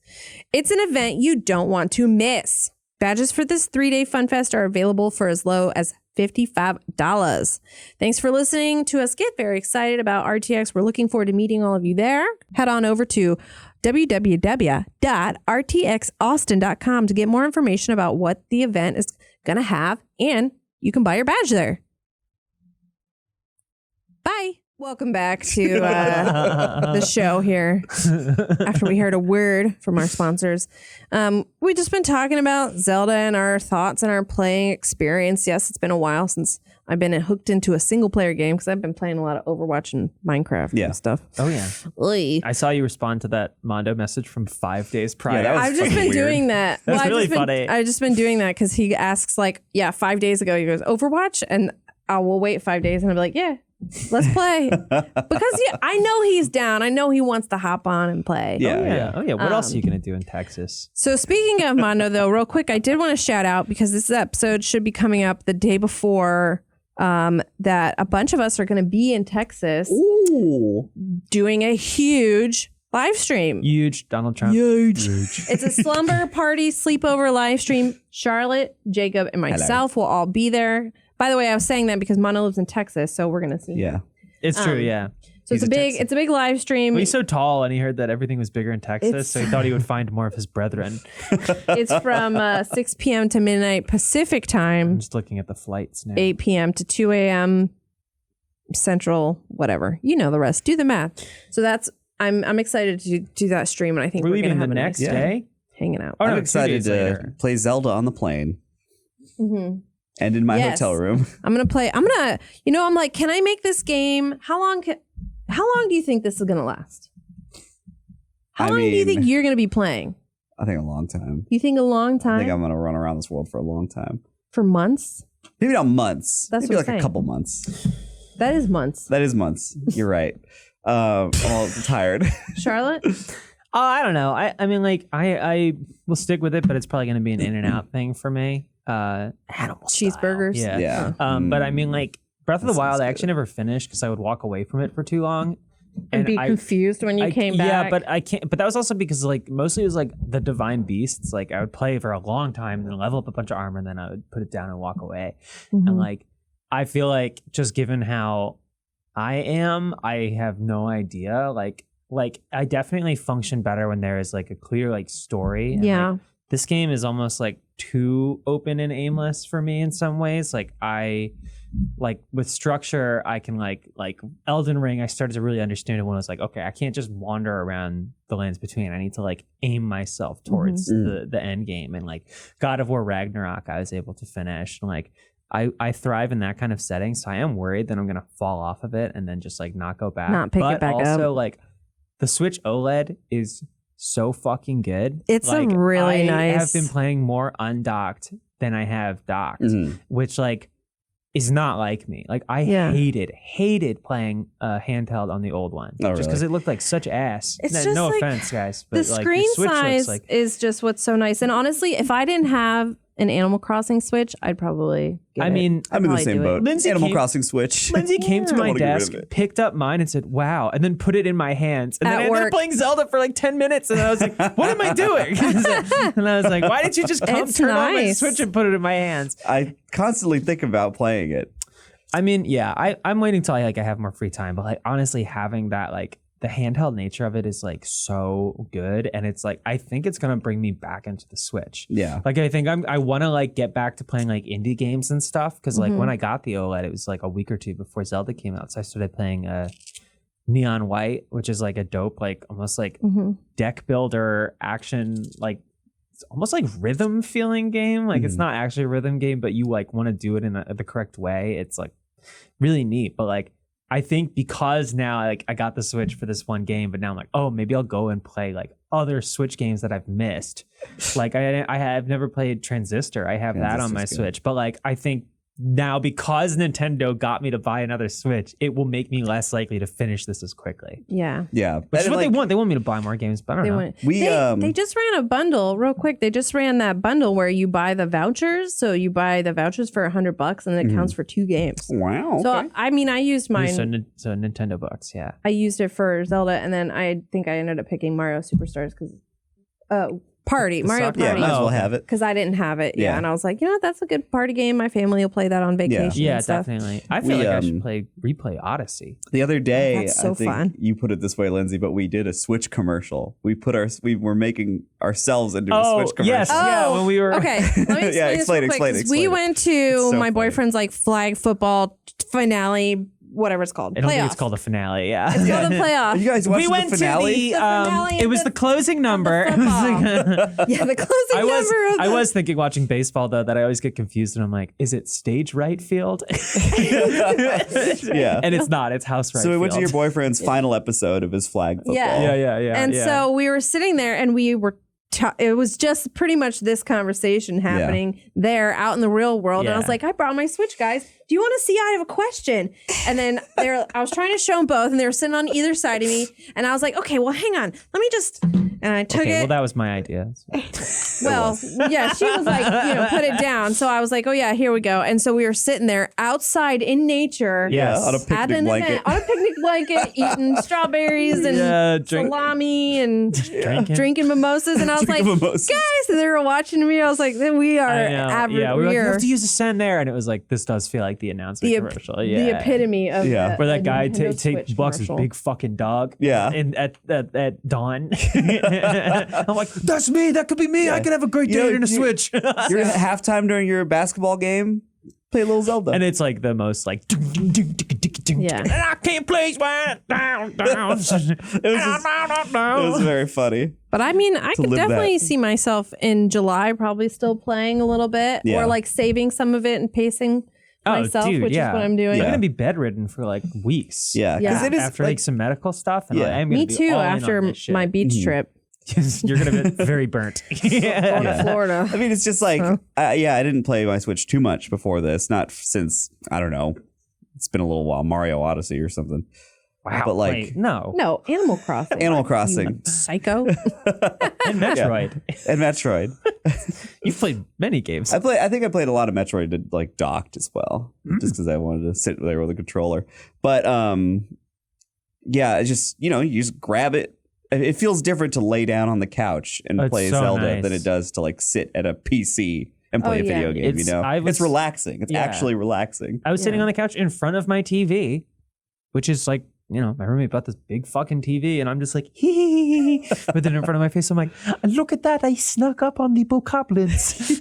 It's an event you don't want to miss. Badges for this 3-day fun fest are available for as low as $55. Thanks for listening to us get very excited about RTX. We're looking forward to meeting all of you there. Head on over to www.rtxaustin.com to get more information about what the event is going to have, and you can buy your badge there. Bye. Welcome back to the show here. After we heard a word from our sponsors, we've just been talking about Zelda and our thoughts and our playing experience. Yes, it's been a while since I've been hooked into a single player game because I've been playing a lot of Overwatch and Minecraft and stuff. Oh, yeah. Oy. I saw you respond to that Mondo message from 5 days prior. that was I've just fucking been weird. doing that. That's really I've funny. just been doing that because he asks 5 days ago, he goes, Overwatch? And I will wait 5 days and I'll be like, yeah, let's play. Because I know he's down. I know he wants to hop on and play. Yeah. Oh, yeah. What else are you going to do in Texas? So speaking of Mondo, though, real quick, I did want to shout out because this episode should be coming up the day before that a bunch of us are going to be in Texas doing a huge live stream. Huge Donald Trump. Huge. It's a slumber party sleepover live stream. Charlotte, Jacob, and myself will all be there. By the way, I was saying that because Mono lives in Texas, so we're going to see. Yeah. It's true, yeah. So it's a big live stream. Well, he's so tall, and he heard that everything was bigger in Texas, so he thought he would find more of his brethren. It's from 6 p.m. to midnight Pacific time. I'm just looking at the flights now. 8 p.m. to 2 a.m. Central, whatever. You know the rest. Do the math. So I'm excited to do that stream, and I think We're we're going to leaving have the a next nice time day? hanging out. Oh, no, I'm 2 excited days to later. play Zelda on the plane Mm-hmm. and in my Yes. hotel room. I'm like, can I make this game? How long do you think this is going to last? How long do you think you're going to be playing? I think a long time. You think a long I time? think I'm going to run around this world for a long time. For months? Maybe not months. That's Maybe what like I'm a saying. couple months. That is months. That is months. You're right. I'm all tired. Charlotte? I don't know. I mean, I will stick with it, but it's probably going to be an in and out thing for me. animal cheeseburgers. style. Yeah. But I mean, like Breath of the That Wild, sounds I actually never finished because I would walk away from it for too long. And be confused when you came back. Yeah, but I can't. But that was also because like mostly it was like the divine beasts. Like I would play for a long time, then level up a bunch of armor, and then I would put it down and walk away. And like I feel like just given how I am, I have no idea. Like I definitely function better when there is like a clear like story. And, yeah. like, this game is almost like too open and aimless for me in some ways. Like I like with structure, I can like Elden Ring, I started to really understand it when I was like, okay, I can't just wander around the lands between. I need to like aim myself towards the end game. And like God of War Ragnarok, I was able to finish. And like I thrive in that kind of setting. So I am worried that I'm gonna fall off of it and then just like not go back. Not pick it back up. Also like the Switch OLED is so fucking good. It's like, a really nice. I have been playing more undocked than I have docked, which like is not like me. Like I hated playing handheld on the old one just because it looked like such ass. It's no, just no like, offense, guys, but the like screen the Switch size looks like is just what's so nice. And honestly, if I didn't have an Animal Crossing Switch, I'd probably get I mean, I'm in the same boat. Lindsay Animal came- Crossing Switch. Lindsay came to I my wanna get rid desk, of it. picked up mine and said, wow, and then put it in my hands. And then I ended up work. playing Zelda for like 10 minutes. And I was like, what am I doing? And I was like, why didn't you just come It's turn on my nice. Switch and put it in my hands? I constantly think about playing it. I mean, yeah, I'm waiting till I have more free time. But like honestly, having that like the handheld nature of it is like so good. And it's like, I think it's going to bring me back into the Switch. Yeah. Like, I think I want to like get back to playing like indie games and stuff. Cause like when I got the OLED, it was like a week or two before Zelda came out. So I started playing Neon White, which is like a dope, like almost like deck builder action, like it's almost like rhythm feeling game. Like it's not actually a rhythm game, but you like want to do it in the correct way. It's like really neat. But like, I think because now like I got the Switch for this one game, but now I'm like, oh, maybe I'll go and play like other Switch games that I've missed. Like I have never played Transistor. I have that on my Switch, but like I think now because Nintendo got me to buy another Switch, it will make me less likely to finish this as quickly. Yeah. Yeah. Which is what they want. They want me to buy more games, but I don't know. They just ran a bundle real quick. They just ran that bundle where you buy the vouchers. So you buy the vouchers for $100 and it counts for 2 games. Wow. So Okay. I mean, I used mine. So Nintendo bucks, yeah. I used it for Zelda, and then I think I ended up picking Mario Superstars because Mario soccer yeah, Party. might as well have it. Because I didn't have it. Yeah. And I was like, you know what? That's a good party game. My family will play that on vacation. Yeah, and stuff. definitely. I feel like I should replay Odyssey. The other day, that's so I think fun. you put it this way, Lindsay, but we did a Switch commercial. We were making ourselves into a Switch commercial. Yes, yeah, when we were Okay, let me explain Yeah, this real quick, 'cause we explain it. went to It's so my funny. boyfriend's like flag football finale, whatever it's called. I don't think Playoff. it's called a finale, yeah. It's called a playoff. You guys watched We went the finale? to the, finale it of was the- the closing number. of It was like- yeah, the closing I was number of the... I was thinking watching baseball though that I always get confused and I'm like, is it stage right field? Yeah. And it's not, it's house right So we field. went to your boyfriend's final episode of his flag football. Yeah. Yeah. And so we were sitting there and we were it was just pretty much this conversation happening there out in the real world. And I was Yeah. like, I brought my Switch, guys. Do you want to see? I have a question. And then I was trying to show them both and they were sitting on either side of me. And I was like, okay, well, hang on. Let me just, and I took Okay, it. well that was my idea. Well, yeah, she was like, put it down. So I was like, oh yeah, here we go. And so we were sitting there outside in nature. Yeah. On a At picnic an blanket. event, on a picnic blanket, eating strawberries and salami and drinking mimosas. And I was like, Drinking mimosas. guys, and they were watching me. I was like, we are average. Yeah, we were like, you have to use a send there. And it was like, this does feel like the announcement commercial. Yeah. The epitome of Yeah. Where that a guy Nintendo Switch bucks his commercial. big fucking dog. Yeah. At dawn. I'm like, that's me. That could be me. I could have a great You know, day in a you- Switch. You're at halftime during your basketball game. Play a little Zelda. And it's like the most like, Yeah. and I can't place down. it was very funny. But I mean, I could live definitely that. see myself in July probably still playing a little bit Yeah. or like saving some of it and pacing myself, which is what I'm doing. I'm Yeah. gonna be bedridden for like weeks. Yeah. Yeah. Because it is After like, like some medical stuff. And Yeah. I'm gonna Me be too, all in on after this shit. my beach trip You're gonna be very burnt. going to Florida. I mean, it's just like, I didn't play my Switch too much before this. Not since, I don't know, it's been a little while, Mario Odyssey or something. Wow. But like wait, no. No, Animal Crossing. Animal You Crossing psycho. And Metroid. and Metroid. You've played many games. I think I played a lot of Metroid like docked as well, just because I wanted to sit there with a controller. But yeah, it's just you just grab it. It feels different to lay down on the couch and play so Zelda nice. than it does to like sit at a PC and play a video game. It's relaxing. It's actually relaxing. I was sitting on the couch in front of my TV, which is like, my roommate bought this big fucking TV, and I'm just like, hee. But then in front of my face, I'm like, look at that, I snuck up on the bokoblins.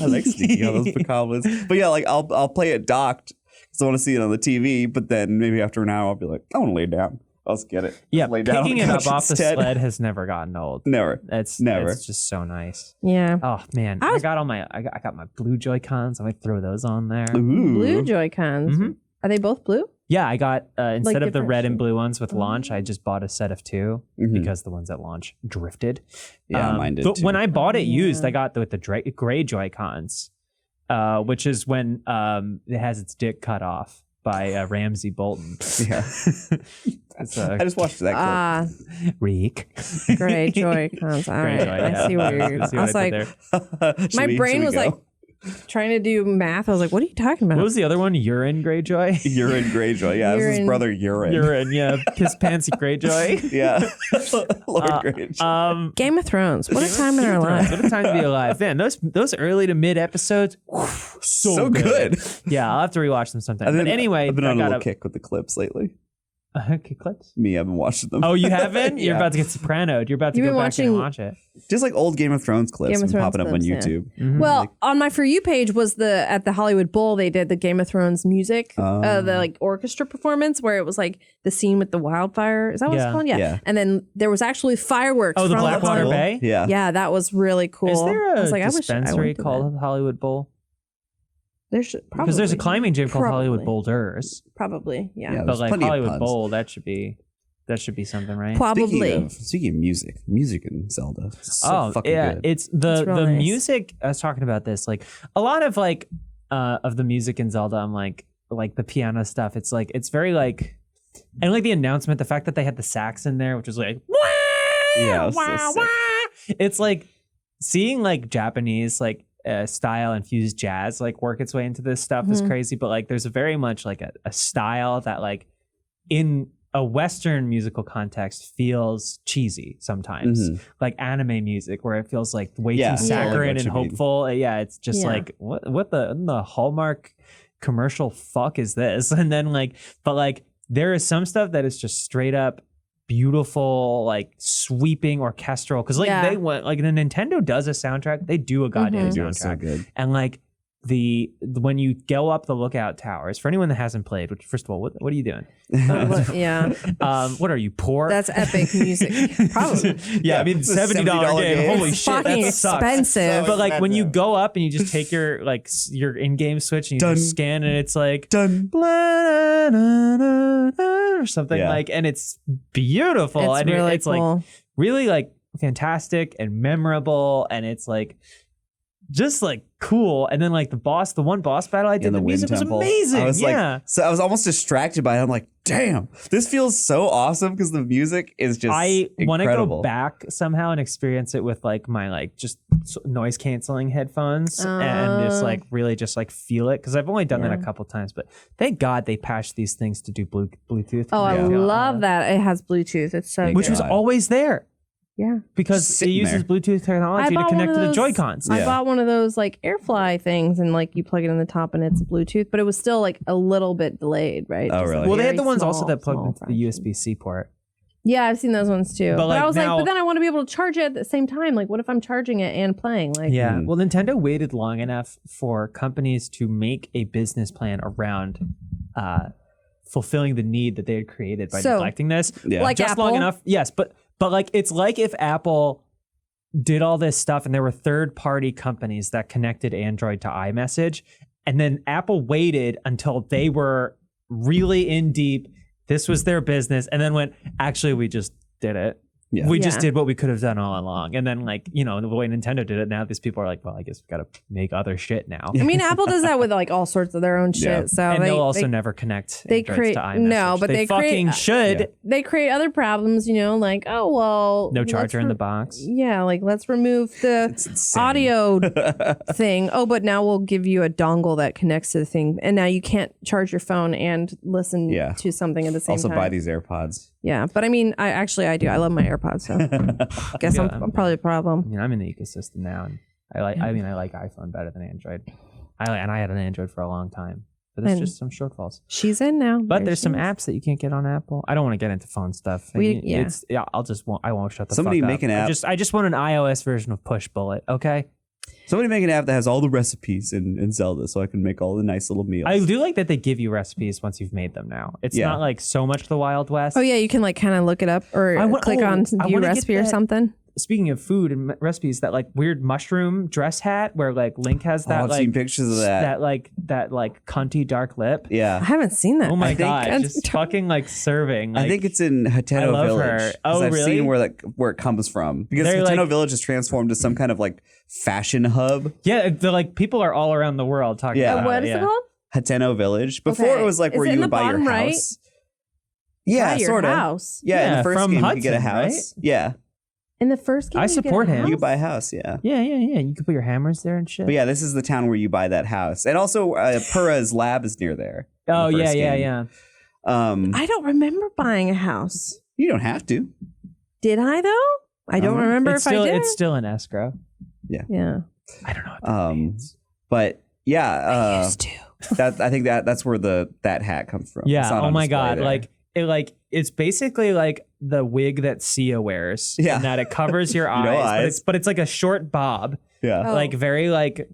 I like sneaking on those bokoblins. But yeah, like I'll play it docked because I want to see it on the TV. But then maybe after an hour, I'll be like, I want to lay down. I'll just get it. Yeah, lay down picking on the it up couch off the instead. sled has never gotten old. Never. It's just so nice. Yeah. Oh man, I got my blue Joy-Cons. I might throw those on there. Ooh. Blue Joy-Cons. Mhm. Are they both blue? Yeah, I got instead of the different red and shades? blue ones with launch, I just bought a set of 2 Mhm. because the ones at launch drifted. Yeah, mine did But too. when I bought it used, Yeah. I got with the gray Joy-Cons, which is when it has its dick cut off by Ramsey Bolton. Yeah. It's I just watched that clip. Ah, Reek. gray Joy-Cons. All Gray right. Joy, I yeah. see where you're. See I what was I like, did there? Should my we- brain should we was go? like trying to do math. I was like, what are you talking about? What was the other one? Urine Greyjoy? Urine Greyjoy. Yeah, it was his Urine. brother Urine. Urine, yeah. Piss Pantsy Greyjoy. Yeah. Lord Greyjoy. Game of Thrones. What a time in our life. What a time to be alive. Man, those early to mid episodes, So good. Yeah, I'll have to rewatch them sometime. But anyway, I've been on I a got little kick with the clips lately. kick clips. Me, I've been watching them. Oh, you haven't? You're Yeah. about to get sopranoed. You're about to You've go been back watching- and watch it. Just like old Game of Thrones clips Game of and Thrones popping up on clips, yeah. YouTube. Mhm. Well, on my For You page was at the Hollywood Bowl, they did the Game of Thrones music, the like orchestra performance where it was like the scene with the wildfire. Is that what Yeah. it's called? Yeah. Yeah. And then there was actually fireworks. Oh, the from Blackwater Hollywood- Bay? Yeah. Yeah, that was really cool. Is there I a was like, I wish I dispensary went to called Hollywood Bowl? that. There should Because there's a probably. climbing gym called Probably. Hollywood Boulders. Probably, yeah. Yeah. But There's like plenty of Hollywood puns. Bowl, that should be something, right? Probably. Speaking of music in Zelda. It's so fucking good. It's It's real the nice. music. I was talking about this, like a lot of like of the music in Zelda. I'm like the piano stuff. It's like it's very like, and like the announcement, the fact that they had the sax in there, which was like, wah, Yeah, it was so wah, sick. wah. It's like seeing like Japanese like style infused jazz like work its way into this stuff is Mhm. crazy. But like there's a very much like a style that like in a Western musical context feels cheesy sometimes, Mhm. like anime music, where it feels like way Yeah, too totally what saccharine you and mean. hopeful. Yeah, it's just Yeah. like what the Hallmark commercial fuck is this? And then like, but like there is some stuff that is just straight up beautiful, like sweeping orchestral. Because like Yeah. they went like the Nintendo does a soundtrack, they do a goddamn Mhm. They do it so soundtrack, good. and like. When you go up the lookout towers, for anyone that hasn't played, which first of all, what are you doing? Yeah. What are you, poor? That's epic music. Probably. Yeah, I mean It's a $70 game. game. Holy It's shit, fucking that sucks. expensive. But like when you expensive. go up and you just take your like your in-game switch and you Dun. just scan and it's like Done. blah, na, na, na, or something Yeah. like, and it's beautiful It's and really it's cool. like really like fantastic and memorable, and it's like just like cool. And then like the one boss battle I did, In the the Wind music was Temple. amazing. I was yeah. like, so I was almost distracted by it. I'm like, damn, this feels so awesome because the music is just I want to incredible. go back somehow and experience it with like my like just noise canceling headphones and just like really just like feel it, because I've only done that a Yeah. couple times, but thank God they patched these things to do Bluetooth. Oh, I Yeah. love that it has Bluetooth. It's so Thank which good. was God. always there Yeah. because Sitting it uses there. Bluetooth technology to bought connect one to of the those- Joy-Cons. Yeah. I bought one of those like AirFly things, and like you plug it in the top and it's Bluetooth, but it was still like a little bit delayed, right? Oh, Just a really? Well, they had very the ones small- also that plugged small into the fraction. USB-C port. Yeah, I've seen those ones too. But, But, I like, was now- like, but then I want to be able to charge it at the same time. Like, what if I'm charging it and playing? Like, Yeah. Hmm. Well, Nintendo waited long enough for companies to make a business plan around fulfilling the need that they had created by So, neglecting this. Yeah. like Just long Apple? enough. Yes, but like it's like if Apple did all this stuff and there were third-party companies that connected Android to iMessage, and then Apple waited until they were really in deep. This was their business, and then went, actually, we just did it. Yeah. We just did what we could have done all along. And then like, the way Nintendo did it, now these people are like, well, I guess we got to make other shit now. I mean, Apple does that with like all sorts of their own shit. Yeah. So And they'll also never connect they Androids create to iMessage. no, but they fucking create, should. Yeah. they create other problems, like, oh well, No charger in the box. Yeah, like let's remove the insane. audio thing. Oh, but now we'll give you a dongle that connects to the thing, and now you can't charge your phone and listen to something at the same Also time. buy these AirPods. Yeah, but I mean, I do. I love my AirPods, so guess I'm probably a problem. I mean, I'm in the ecosystem now, and I like iPhone better than Android. I had an Android for a long time, but there's just some shortfalls. She's in now, But there's some apps that you can't get on Apple. I don't want to get into phone stuff. I won't shut the Somebody fuck make up. an app. I just want an iOS version of Push Bullet. Okay. Somebody make an app that has all the recipes in Zelda, so I can make all the nice little meals. I do like that they give you recipes once you've made them now. It's not like so much the Wild West. Oh yeah, you can like kind of look it up or click on view recipe or something. Speaking of food and recipes, that like weird mushroom dress hat where like Link has that I've like seen pictures of that. that cunty dark lip. I Yeah. haven't seen that. Oh my I think god, that's just fucking like serving. I Like, think it's in Hateno love Village. her. 'Cause Oh, I've really? seen where it comes from. Because They're Hateno like- Village is transformed to some kind of like fashion hub. yeah, the like people are all around the world talking Yeah. about What it. is yeah. it called? Hateno Village. Before Okay. it was like Is where it in you the would buy your bottom right? house. Yeah, Buy your sort of. house. Yeah, in Yeah, the first from game you could get a Hudson, house. Yeah. In the first game, I you get a support him. house? You could buy a house, yeah. Yeah. You could put your hammers there and shit. But yeah, this is the town where you buy that house. And also Purra's lab is near there. in Oh the yeah, first yeah, game. yeah. I don't remember buying a house. You don't have to. Did I though? I don't remember It's if still I did. it's still in escrow. Yeah. I don't know what that means. But yeah, Used to. I think that's where that hat comes from. It's Yeah. not Oh on my display god. there. It's basically like the wig that Sia wears. Yeah. In that it covers your You know, eyes, eyes. but it's like a short bob. Yeah. Oh. Like very like.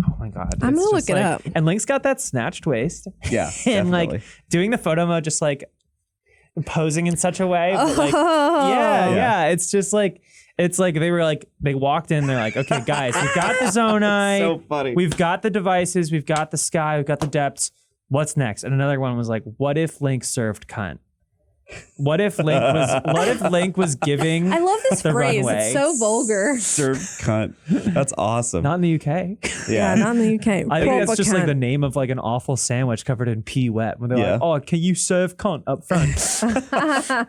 Oh my god. I'm It's gonna just look it like- up. And Link's got that snatched waist. Yeah. And like definitely. doing the photo mode, just like posing in such a way. But like, Oh. yeah. It's just like. It's like they walked in. They're like, okay, guys, we've got the Zonai. so funny. We've got the devices. We've got the sky. We've got the depths. What's next? And another one was like, what if Link served cunt? What if Link was giving I love this the phrase. runway? It's so vulgar. Served cunt. That's awesome. Not in the UK. Yeah, not in the UK. I think Proper that's just like cunt. the name of like an awful sandwich covered in pea wet. When they're Yeah. like, oh, can you serve cunt up front? I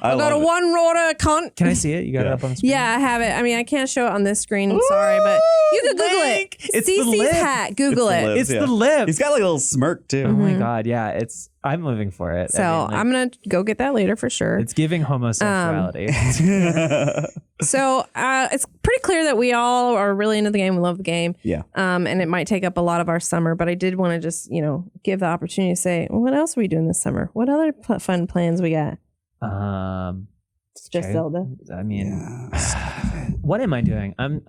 Got a love it. one order cunt. Can I see it? You got it up on the screen? Yeah, I have it. I mean, I can't show it on this screen. I'm sorry, but you can Google Link! it. It's the Cece's lip. hat. Google It's the it. lip. It's Yeah. the lip. He's got like a little smirk too. Oh my god, yeah. I'm living for it. So I mean, like, I'm gonna go get that later for sure. it's giving homosexuality. So it's pretty clear that we all are really into the game. We love the game. Yeah. And it might take up a lot of our summer, but I did want to just, give the opportunity to say, well, what else are we doing this summer? What other fun plans we got? It's just okay. Zelda. I mean, what am I doing? I'm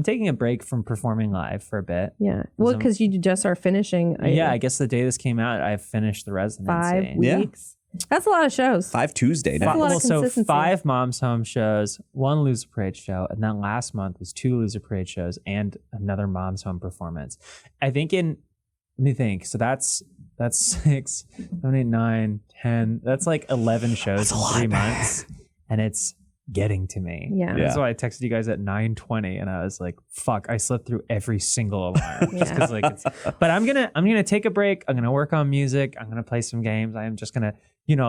taking a break from performing live for a bit. Yeah. Well, I'm- because you just are finishing I guess the day this came out, I finished the residency. 5 Yeah. weeks. That's a lot of shows. 5 Tuesday That's a now. lot of So consistency. 5 Mom's Home shows, 1 Loser Parade show, and then last month was 2 Loser Parade shows and another Mom's Home performance. I think let me think. So that's 6, 7, 8, 9, 10. That's like 11 shows in 3 months, and it's getting to me. Yeah. And that's why I texted you guys at 9:20, and I was like, "Fuck!" I slept through every single alarm just because like. But I'm gonna take a break. I'm gonna work on music. I'm gonna play some games. I am just gonna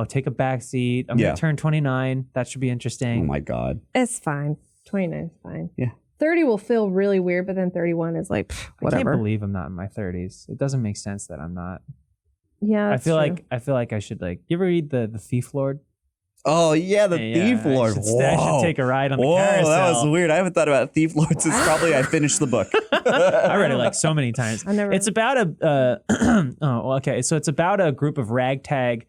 take a back seat. I'm Yeah. gonna turn 29. That should be Oh interesting. my god. It's fine. 29 is fine. Yeah. 30 will feel really weird, but then 31 is like, I whatever. can't believe I'm not in my 30s. It doesn't make sense that I'm not. Yeah. I that's feel true. like I should like. You ever read the Thief Lord? Oh yeah, the Thief Lord. I should take a ride on the Whoa, carousel. that was weird. I haven't thought about Thief Lord since probably I finished the book. I read it like so many times. I never. It's about it's about a group of ragtag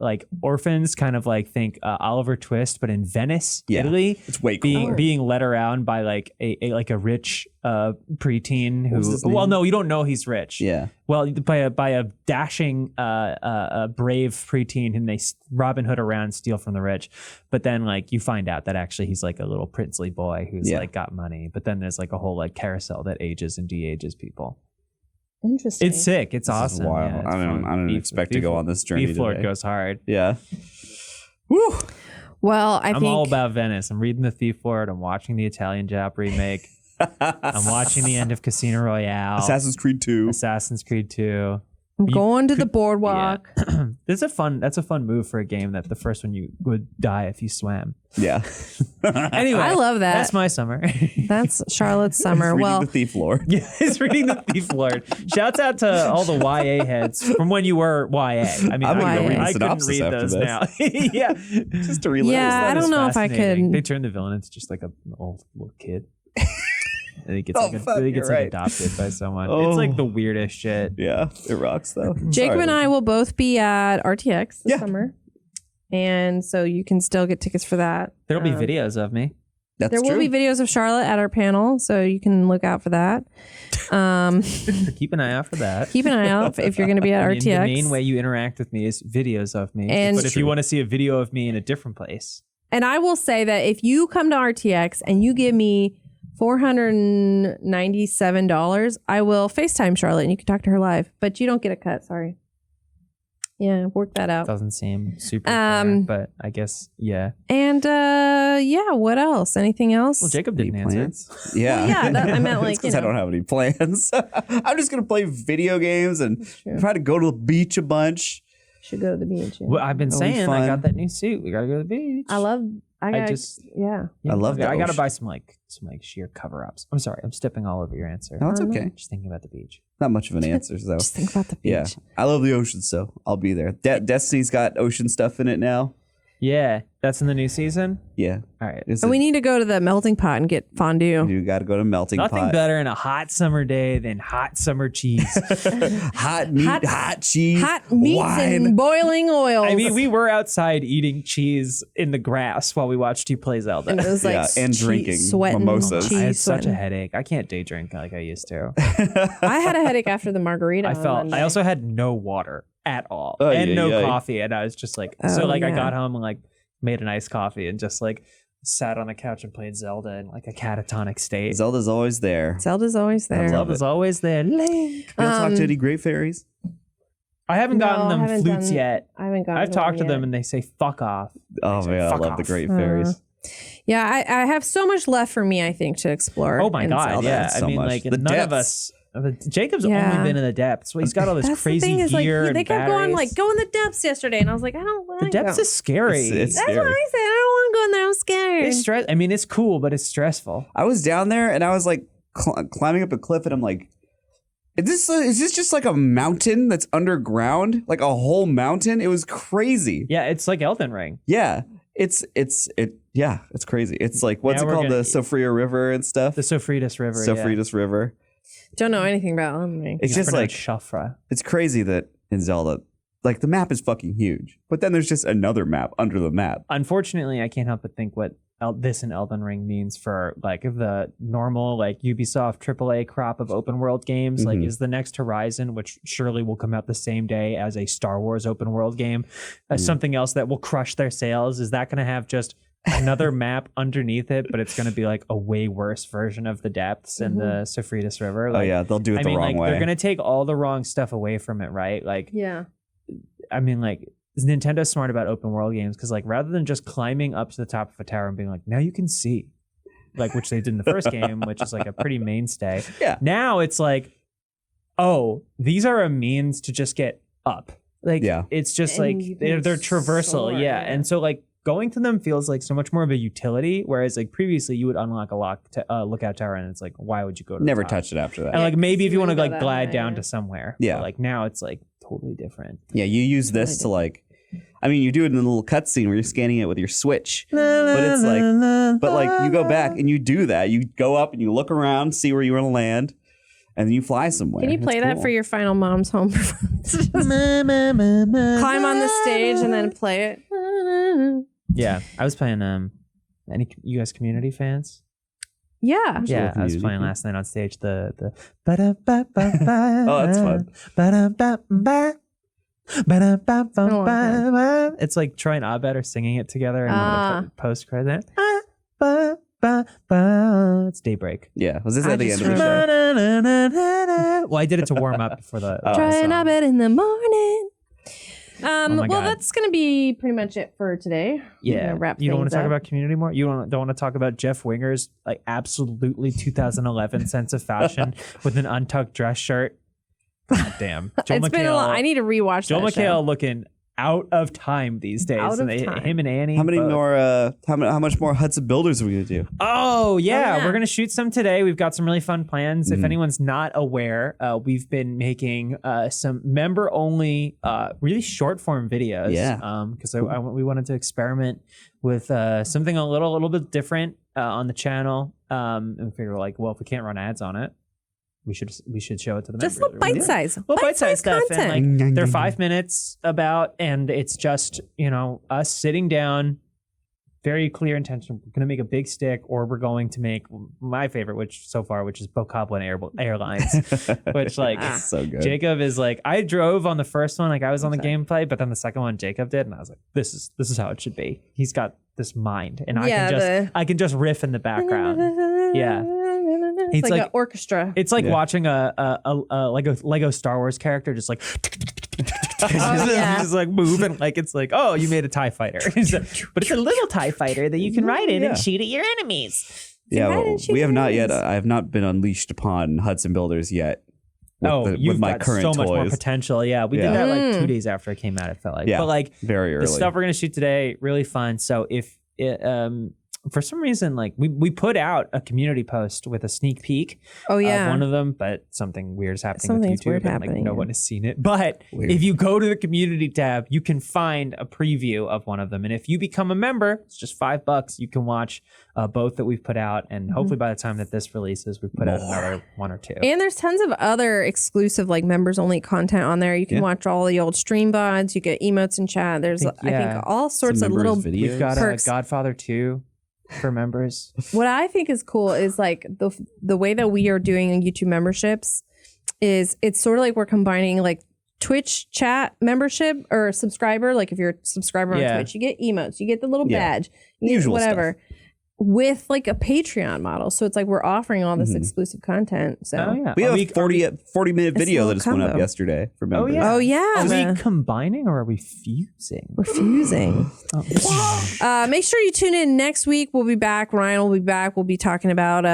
like orphans, kind of like think Oliver Twist, but in Venice, Yeah. Italy, It's way cooler. being led around by like a rich preteen What was his who. Well, name? no, you don't know he's rich. Yeah. Well, by a dashing, brave preteen whom they Robin Hood around, steal from the rich, but then like you find out that actually he's like a little princely boy who's Yeah. like got money. But then there's like a whole like carousel that ages and de-ages people. Interesting. It's sick. It's This is awesome. wild. Yeah, it's I don't fun. expect to go on this journey Thief Lord today. goes hard. Yeah. Woo. Well, I'm all about Venice. I'm reading The Thief Lord. I'm watching the Italian Job remake. I'm watching the end of Casino Royale. Assassin's Creed 2. Assassin's Creed 2. I'm going to the boardwalk. Yeah. That's a fun move for a game that the first one you would die if you swam. Yeah. Anyway, I love that. That's my summer. That's Charlotte's summer. Reading Well, The Thief Lord. Yeah, he's reading The Thief Lord. Shouts out to all the YA heads from when you were YA. I mean, I'm gonna go read the I couldn't synopsis read after those this. now. Yeah. Just to relive. Yeah, That I don't is know if I fascinating. could. They turn the villain into just like an old little kid. And he gets, Oh, fuck, he gets you're right. adopted by someone. Oh. It's like the weirdest shit. Yeah, it rocks though. Jacob and I will both be at RTX this Yeah. summer. And so you can still get tickets for that. There'll be videos of me. That's There will true. be videos of Charlotte at our panel, so you can look out for that. Keep an eye out for that. Keep an eye out if you're going to be at I mean, RTX. the main way you interact with me is videos of me. And- but if you want to see a video of me in a different place, And I will say that if you come to RTX and you give me $497, I will FaceTime Charlotte and you can talk to her live, but you don't get a cut. Sorry. Yeah, work that out. doesn't seem super fair, but I guess, yeah. And yeah, what else? Anything else? Well, Jacob didn't answer. Plans? Yeah. Well, yeah, I meant like, because I don't have any plans. I'm just gonna play video games and True. try to go to the beach a bunch. Should go to the beach. Yeah. Well, I've been That'll be saying I fun. got that new suit. We gotta go to the beach. I gotta, just- yeah. I love that I gotta ocean. buy some sheer cover-ups. I'm sorry, I'm stepping all over your answer. No, it's Oh, no. okay. Just thinking about the beach. Not much of an answer, though. Just think about the beach. Yeah, I love the ocean, so I'll be there. Destiny's got ocean stuff in it now. Yeah, that's in the new season. Yeah, All right. Is And we it- need to go to the melting pot and get fondue. you got to go to melting Nothing pot. better in a hot summer day than hot summer cheese. Hot meat, hot cheese, Hot meats wine. and boiling oils. I mean, we were outside eating cheese in the grass while we watched you play Zelda. And it was like Yeah, and drinking sweating, mimosas. I cheese had such a sweating. headache. I can't day drink like I used to. I had a headache after the margarita. I on felt. Monday. I also had no water at all Oh, and yeah, no yeah. coffee, and I was just like, Oh, so like I yeah. got home and like made an iced coffee and just like sat on the couch and played Zelda in like a catatonic state. Zelda's always there. Zelda's always there. love Zelda's always there. Link. You don't talk to any great fairies? I haven't No, gotten I them haven't flutes done- yet. I haven't gotten I've talked to yet. them and they say fuck off. Oh say, man, I "Fuck love the off." great fairies. Yeah, I have so much left for me, I think, to explore. Oh my in god, Zelda. yeah. So I mean, much. like The none of depths. us. Jacob's Yeah. only been in the depths. So he's got all this That's crazy the thing is, like, gear they and kept going, batteries. like, go in the depths yesterday. And I was like, I don't want to The depths go. is scary. It's That's scary. what I said. I don't want to go in there. I'm scared. It's stress. I mean, it's cool, but it's stressful. I was down there and I was like climbing up a cliff and I'm like, is this just like a mountain that's underground? Like a whole mountain? It was crazy. Yeah, it's like Elden Ring. Yeah. It's crazy. It's like, what's Now it we're called? gonna- The Sofria River and stuff? The Sofritas River. yeah. Sofritas River. Don't know anything about Elden Ring. It's just like, Shafra. it's crazy that in Zelda, like the map is fucking huge, but then there's just another map under the map. Unfortunately, I can't help but think what this in Elden Ring means for like the normal like Ubisoft AAA crop of open world games. Like, Mhm. is the next Horizon, which surely will come out the same day as a Star Wars open world game, something else that will crush their sales? Is that going to have just another map underneath it, but it's going to be like a way worse version of the depths and the Sofritas River? Oh Like, yeah, they'll do it I the mean, wrong like way. they're going to take all the wrong stuff away from it, right? Like, Yeah. I mean, like, is Nintendo smart about open world games? Because like rather than just climbing up to the top of a tower and being like, now you can see, like, which they did in the first game, which is like a pretty mainstay. Yeah. Now it's like, oh, these are a means to just get up. Like, Yeah. it's just And like you can they're traversal, soar, yeah. yeah. And so like going to them feels like so much more of a utility, whereas like previously you would unlock a lookout tower, and it's like, why would you go to the Never top? touched it after that. And like maybe if you want to go like that glide high, down yeah. to somewhere, Yeah. But, like now it's like totally different. Yeah, you use this to like, I mean, you do it in a little cutscene where you're scanning it with your Switch, but it's like, but like you go back and you do that. You go up and you look around, see where you want to land, and then you fly somewhere. Can you It's play that cool. for your final mom's home performance? Just climb on the stage and then play it. Yeah, I was playing. Any you guys Community fans? Yeah. Yeah, I was Community. playing last night on stage. The Oh, that's fun. It's like Troy and Abed are singing it together and Ah. post credit. It's Daybreak. Yeah, was this I at the just end of the show? Well, I did it to warm up before the Trying song. to bed in the morning. my well, God. that's going to be pretty much it for today. We're Yeah. gonna wrap You don't want things to talk up. about community more? You don't want to talk about Jeff Winger's like absolutely 2011 sense of fashion with an untucked dress shirt? God damn. Joel It's been a lot. I need to rewatch Joel that McHale show. looking out of time these days. Out of And time. Him and Annie. How many both. more? How much more Hudson Builders are we gonna do? Oh yeah. yeah. We're gonna shoot some today. We've got some really fun plans. If Mhm. anyone's not aware, we've been making some member only, really short form videos. Yeah. Because we wanted to experiment with something a little bit different on the channel. And we figured like, well, if we can't run ads on it, we should show it to the Just members. little bite size. Little bite-sized stuff, content. and like they're 5 minutes about, and it's just us sitting down, very clear intention. We're gonna make a big stick, or we're going to make my favorite, which is Bokoblin Airlines, which like So good. Jacob is like, I drove on the first one, like I was on the gameplay, but then the second one Jacob did, and I was like, this is how it should be. He's got this mind, and I can just riff in the background. Yeah. It's He's like like- an orchestra. It's like Yeah. watching a Lego Star Wars character just like yeah. just like moving like it's like, oh, you made a TIE fighter. But it's a little TIE fighter that you can ride in and shoot at your enemies. Yeah, Right, well, and she we have not yet. is. I have not been unleashed upon Hudson Builders yet. With You've my got current so much more toys. potential. Yeah, we Yeah. did that like 2 days after it came out, it felt like. Yeah, But like very early. the stuff we're gonna shoot today, really fun. So if for some reason, like we put out a community post with a sneak peek Oh of yeah. one of them, but something weird's happening Something's with YouTube, weird and like happening, no yeah. one has seen it. But Weird. if you go to the community tab, you can find a preview of one of them, and if you become a member, it's just $5. You can watch both that we've put out, and hopefully by the time that this releases, we've put out another 1 or 2. And there's tons of other exclusive like members only content on there. You can Yeah. watch all the old stream VODs. You get emotes in chat. There's I yeah. think all sorts of members' little videos. We've got perks. Godfather 2 for members. What I think is cool is like the way that we are doing YouTube memberships is it's sort of like we're combining like Twitch chat membership or subscriber. Like if you're a subscriber on Yeah. Twitch, you get emotes, you get the little Yeah. badge, you get Usual whatever. With like a Patreon model. So it's like we're offering all this Mhm. exclusive content. So Oh yeah, We have Are a 40-minute It's a video little that just went up combo. yesterday for Oh, members. yeah. Oh yeah. Are we the- combining or are we fusing? We're fusing. Make sure you tune in next week. We'll be back. Ryan will be back. We'll be talking about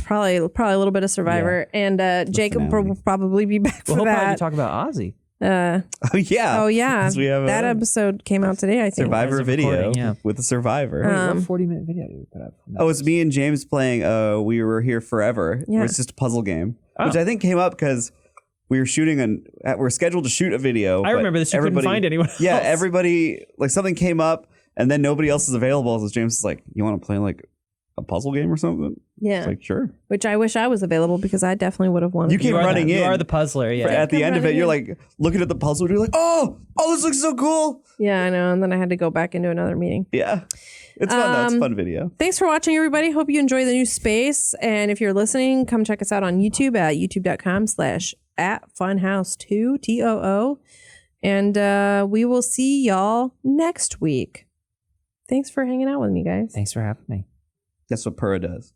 probably a little bit of Survivor, and Jacob finale. will probably be back Well, for he'll probably that. be talking about Ozzy. Uh, Oh yeah. oh yeah, 'Cause we have that a episode came out today. I think. Survivor As of video recording, yeah. with the Survivor. Wait, what 40-minute video did we put up? Oh, it's me and James playing We Were Here Forever. Yeah. It's just a puzzle game, Oh. which I think came up because we were we're scheduled to shoot a video. I but remember this. You couldn't everybody- find anyone else. Yeah, everybody, like something came up and then nobody else is available. So James is like, you want to play like a puzzle game or something? Yeah, It's like, sure. which I wish I was available because I definitely would have won. You came You are running in. You are the puzzler. Yeah. At the Come end of it, running you're in. like looking at the puzzle and you're like, oh, this looks so cool. Yeah, I know. And then I had to go back into another meeting. Yeah. It's fun though. It's a fun video. Thanks for watching, everybody. Hope you enjoy the new space. And if you're listening, come check us out on YouTube at youtube.com/@funhouse2 TOO. And we will see y'all next week. Thanks for hanging out with me, guys. Thanks for having me. That's what Purra does.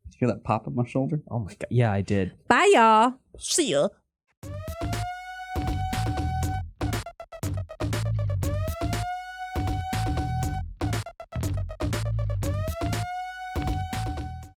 Did you hear that pop on my shoulder? Oh my god. Yeah, I did. Bye, y'all. See ya.